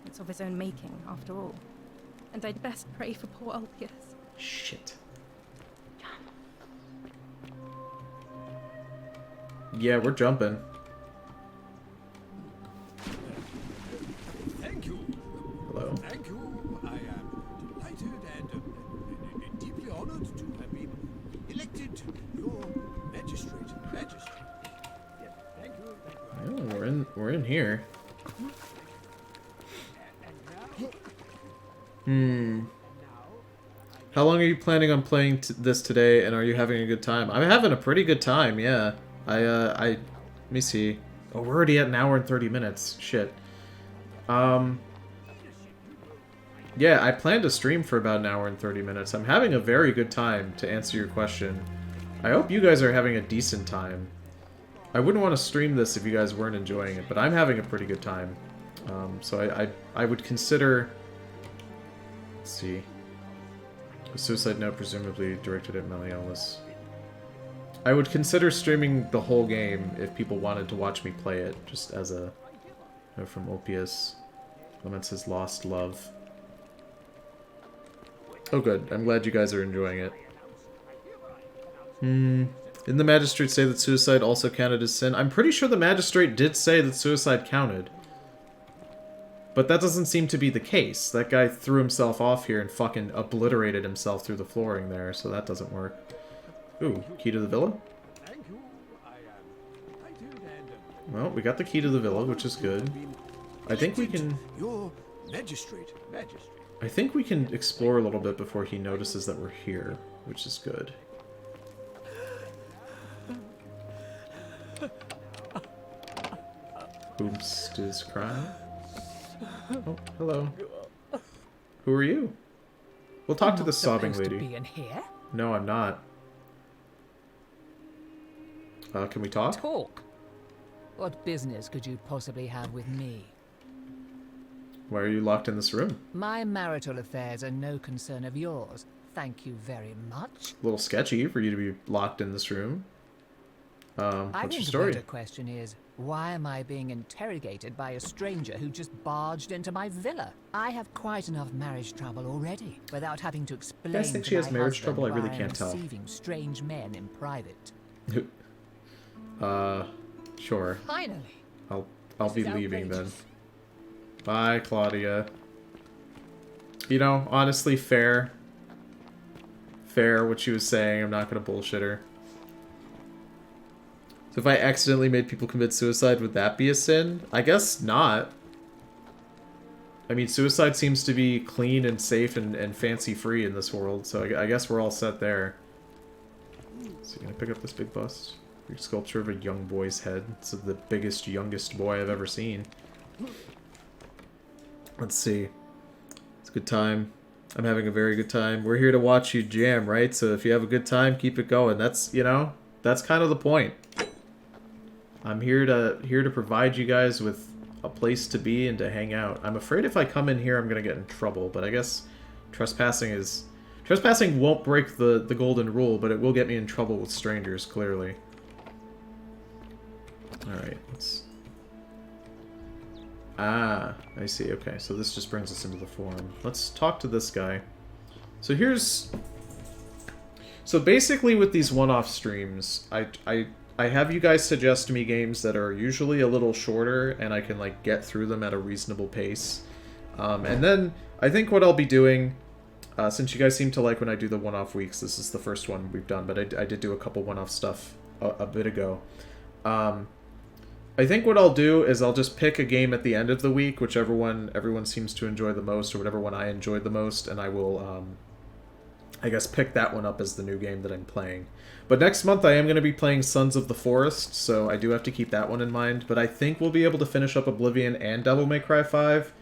It's of his own making, after all. And I'd best pray for poor Ulpius. Shit. Yeah, we're jumping. Thank you. Hello. Thank you. I am delighted and deeply honored to have been elected your magistrate. Yes, thank you. Oh, we're in here. How long are you planning on playing this today, and are you having a good time? I'm having a pretty good time, yeah. Let me see. Oh, we're already at an hour and 30 minutes. Shit. Yeah, I plan to stream for about an hour and 30 minutes. I'm having a very good time, to answer your question. I hope you guys are having a decent time. I wouldn't want to stream this if you guys weren't enjoying it, but I'm having a pretty good time. So I would consider... Let's see. A suicide note presumably directed at Malleolus. I would consider streaming the whole game if people wanted to watch me play it, just as a... from Ulpius. Laments his lost love. Oh good, I'm glad you guys are enjoying it. Didn't the magistrate say that suicide also counted as sin? I'm pretty sure the magistrate did say that suicide counted. But that doesn't seem to be the case. That guy threw himself off here and fucking obliterated himself through the flooring there, so that doesn't work. Ooh, key to the villa? Well, we got the key to the villa, which is good. I think we can... Your magistrate. I think we can explore a little bit before he notices that we're here, which is good. Whomst is crying? Oh, hello. Who are you? We'll talk to the sobbing lady. To be in here? No, I'm not. Can we talk? Talk? What business could you possibly have with me? Why are you locked in this room? My marital affairs are no concern of yours. Thank you very much. A little sketchy for you to be locked in this room. I What's think your story? the better question is, why am I being interrogated by a stranger who just barged into my villa? I have quite enough marriage trouble already, without having to explain. You guys think to she has my marriage husband trouble? I why really am can't tell. Receiving strange men in private. Sure. Finally. I'll be leaving then. Bye, Claudia. You know, honestly, fair. Fair, what she was saying. I'm not gonna bullshit her. So if I accidentally made people commit suicide, would that be a sin? I guess not. I mean, suicide seems to be clean and safe and fancy-free in this world, so I guess we're all set there. So can I pick up this big bust? Big sculpture of a young boy's head. It's the biggest, youngest boy I've ever seen. Let's see. It's a good time. I'm having a very good time. We're here to watch you jam, right? So if you have a good time, keep it going. That's, you know, that's kind of the point. I'm here to provide you guys with a place to be and to hang out. I'm afraid if I come in here, I'm gonna get in trouble. But I guess trespassing won't break the golden rule, but it will get me in trouble with strangers, clearly. Alright, let's... Ah, I see. Okay, so this just brings us into the forum. Let's talk to this guy. So here's... So basically with these one-off streams, I have you guys suggest me games that are usually a little shorter, and I can, like, get through them at a reasonable pace. And then, I think what I'll be doing, since you guys seem to like when I do the one-off weeks, this is the first one we've done, but I did do a couple one-off stuff a bit ago. I think what I'll do is I'll just pick a game at the end of the week, whichever one everyone seems to enjoy the most, or whatever one I enjoyed the most, and I will, I guess, pick that one up as the new game that I'm playing. But next month I am going to be playing Sons of the Forest, so I do have to keep that one in mind. But I think we'll be able to finish up Oblivion and Devil May Cry 5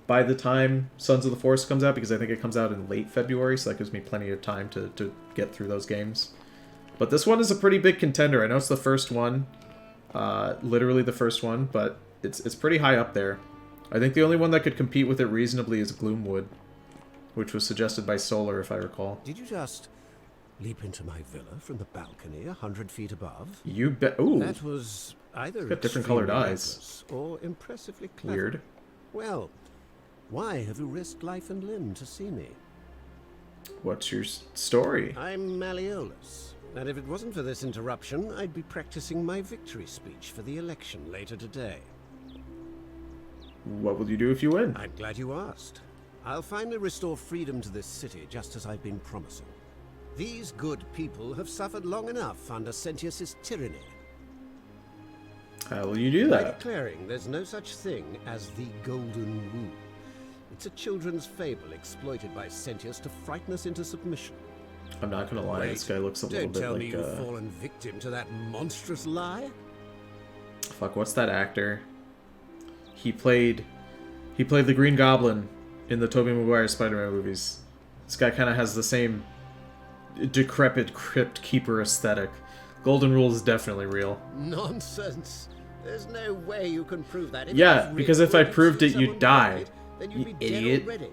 by the time Sons of the Forest comes out, because I think it comes out in late February, so that gives me plenty of time to get through those games. But this one is a pretty big contender. I know it's the first one. Literally the first one, but it's pretty high up there. I think the only one that could compete with it reasonably is Gloomwood, which was suggested by Solar, if I recall. Did you just leap into my villa from the balcony 100 feet above? You bet. Ooh, that was either got different colored extremely eyes reckless or impressively clever. Weird. Well, why have you risked life and limb to see me? What's your story? I'm Malleolus, and if it wasn't for this interruption, I'd be practicing my victory speech for the election later today. What will you do if you win? I'm glad you asked. I'll finally restore freedom to this city, just as I've been promising. These good people have suffered long enough under Sentius's tyranny. How will you do By that? declaring there's no such thing as the Golden Rule. It's a children's fable exploited by Sentius to frighten us into submission. I'm not gonna lie, this guy looks a little Don't bit tell like, me you've fallen victim to that monstrous lie. Fuck, what's that actor? He played the Green Goblin in the Tobey Maguire Spider-Man movies. This guy kind of has the same decrepit Crypt Keeper aesthetic. Golden Rule is definitely real. Nonsense. There's no way you can prove that. Yeah, because if I proved it, you'd die. Then You you'd be idiot. dead already.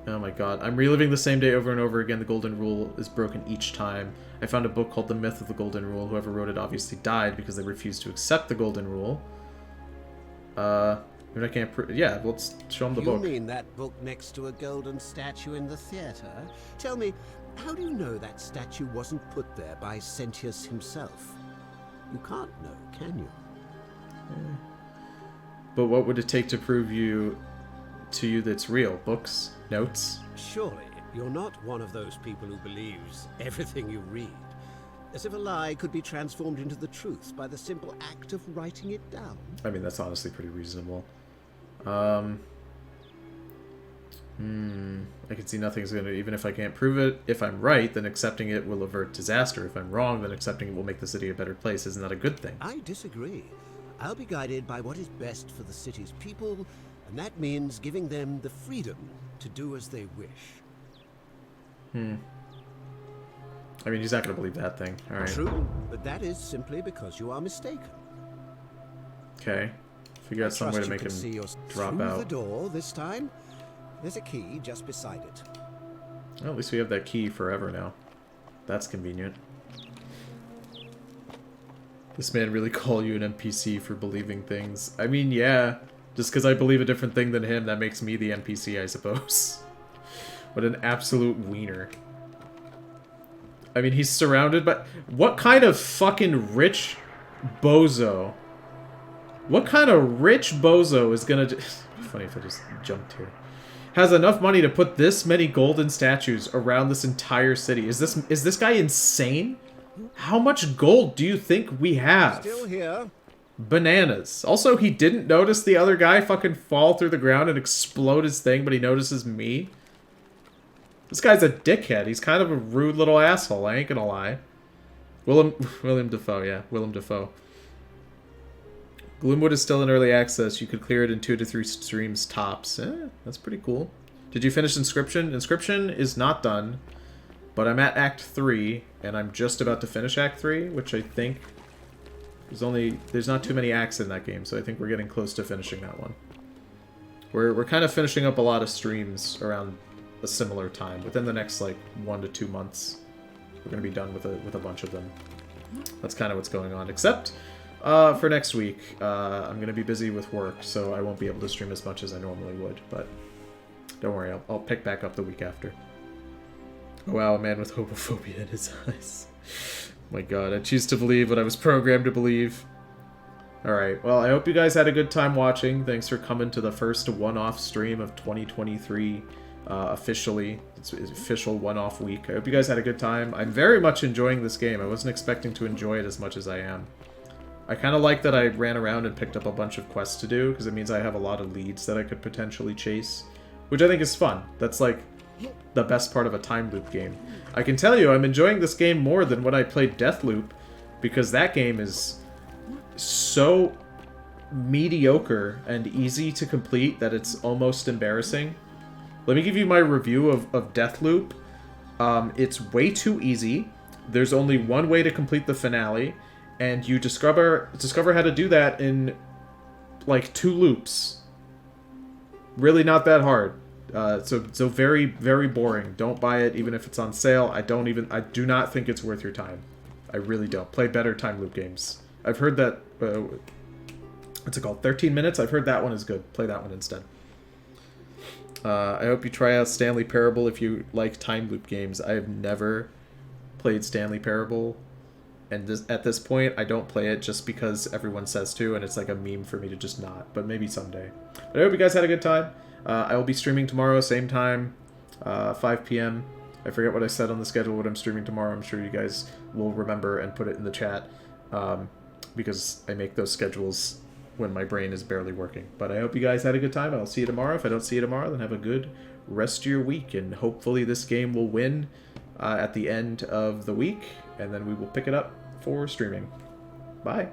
Oh my god. I'm reliving the same day over and over again. The Golden Rule is broken each time. I found a book called The Myth of the Golden Rule. Whoever wrote it obviously died because they refused to accept the Golden Rule. I can't yeah, let's show them the book. You mean that book next to a golden statue in the theater? Tell me, how do you know that statue wasn't put there by Sentius himself? You can't know, can you? But what would it take to prove to you that's real? Books? Notes? Surely, you're not one of those people who believes everything you read. As if a lie could be transformed into the truth by the simple act of writing it down. I mean, that's honestly pretty reasonable. I can see nothing's gonna... Even if I can't prove it, if I'm right, then accepting it will avert disaster. If I'm wrong, then accepting it will make the city a better place. Isn't that a good thing? I disagree. I'll be guided by what is best for the city's people, and that means giving them the freedom to do as they wish. I mean, he's not going to believe that thing. All right. True, but that is simply because you are mistaken. Okay. Figure out some way to make him drop through out. the door this time. There's a key just beside it. Well, at least we have that key forever now. That's convenient. This man really call you an NPC for believing things. I mean, yeah. Just because I believe a different thing than him, that makes me the NPC, I suppose. What an absolute wiener. I mean, he's surrounded by... What kind of fucking rich bozo? What kind of rich bozo is gonna... It'd be funny if I just jumped here. Has enough money to put this many golden statues around this entire city. Is this guy insane? How much gold do you think we have? Still here. Bananas. Also, he didn't notice the other guy fucking fall through the ground and explode his thing, but he notices me. This guy's a dickhead. He's kind of a rude little asshole, I ain't gonna lie. William Dafoe, yeah. Willem Dafoe. Gloomwood is still in early access. You could clear it in 2 to 3 streams tops. That's pretty cool. Did you finish Inscription? Inscription is not done, but I'm at Act 3, and I'm just about to finish Act 3, which I think... There's not too many acts in that game, so I think we're getting close to finishing that one. We're kind of finishing up a lot of streams around a similar time. Within the next, like, 1 to 2 months, we're going to be done with a bunch of them. That's kind of what's going on. Except, for next week, I'm going to be busy with work, so I won't be able to stream as much as I normally would. But don't worry, I'll pick back up the week after. Oh, wow, a man with homophobia in his eyes. My god, I choose to believe what I was programmed to believe. Alright, well, I hope you guys had a good time watching. Thanks for coming to the first one-off stream of 2023. Officially. It's official one-off week. I hope you guys had a good time. I'm very much enjoying this game. I wasn't expecting to enjoy it as much as I am. I kind of like that I ran around and picked up a bunch of quests to do, because it means I have a lot of leads that I could potentially chase, which I think is fun. That's like the best part of a time loop game. I can tell you I'm enjoying this game more than when I played Deathloop, because that game is so mediocre and easy to complete that it's almost embarrassing. Let me give you my review of Deathloop. It's way too easy. There's only one way to complete the finale, and you discover how to do that in like 2 loops. Really not that hard. So very, very boring. Don't buy it, even if it's on sale. I do not think it's worth your time. I really don't. Play better time loop games. I've heard that, what's it called? 13 Minutes? I've heard that one is good. Play that one instead. I hope you try out Stanley Parable if you like time loop games. I have never played Stanley Parable, and at this point, I don't play it just because everyone says to, and it's like a meme for me to just not, but maybe someday. But I hope you guys had a good time. I will be streaming tomorrow, same time, 5 p.m. I forget what I said on the schedule, what I'm streaming tomorrow. I'm sure you guys will remember and put it in the chat, because I make those schedules when my brain is barely working. But I hope you guys had a good time. I'll see you tomorrow. If I don't see you tomorrow, then have a good rest of your week, and hopefully this game will win at the end of the week, and then we will pick it up for streaming. Bye.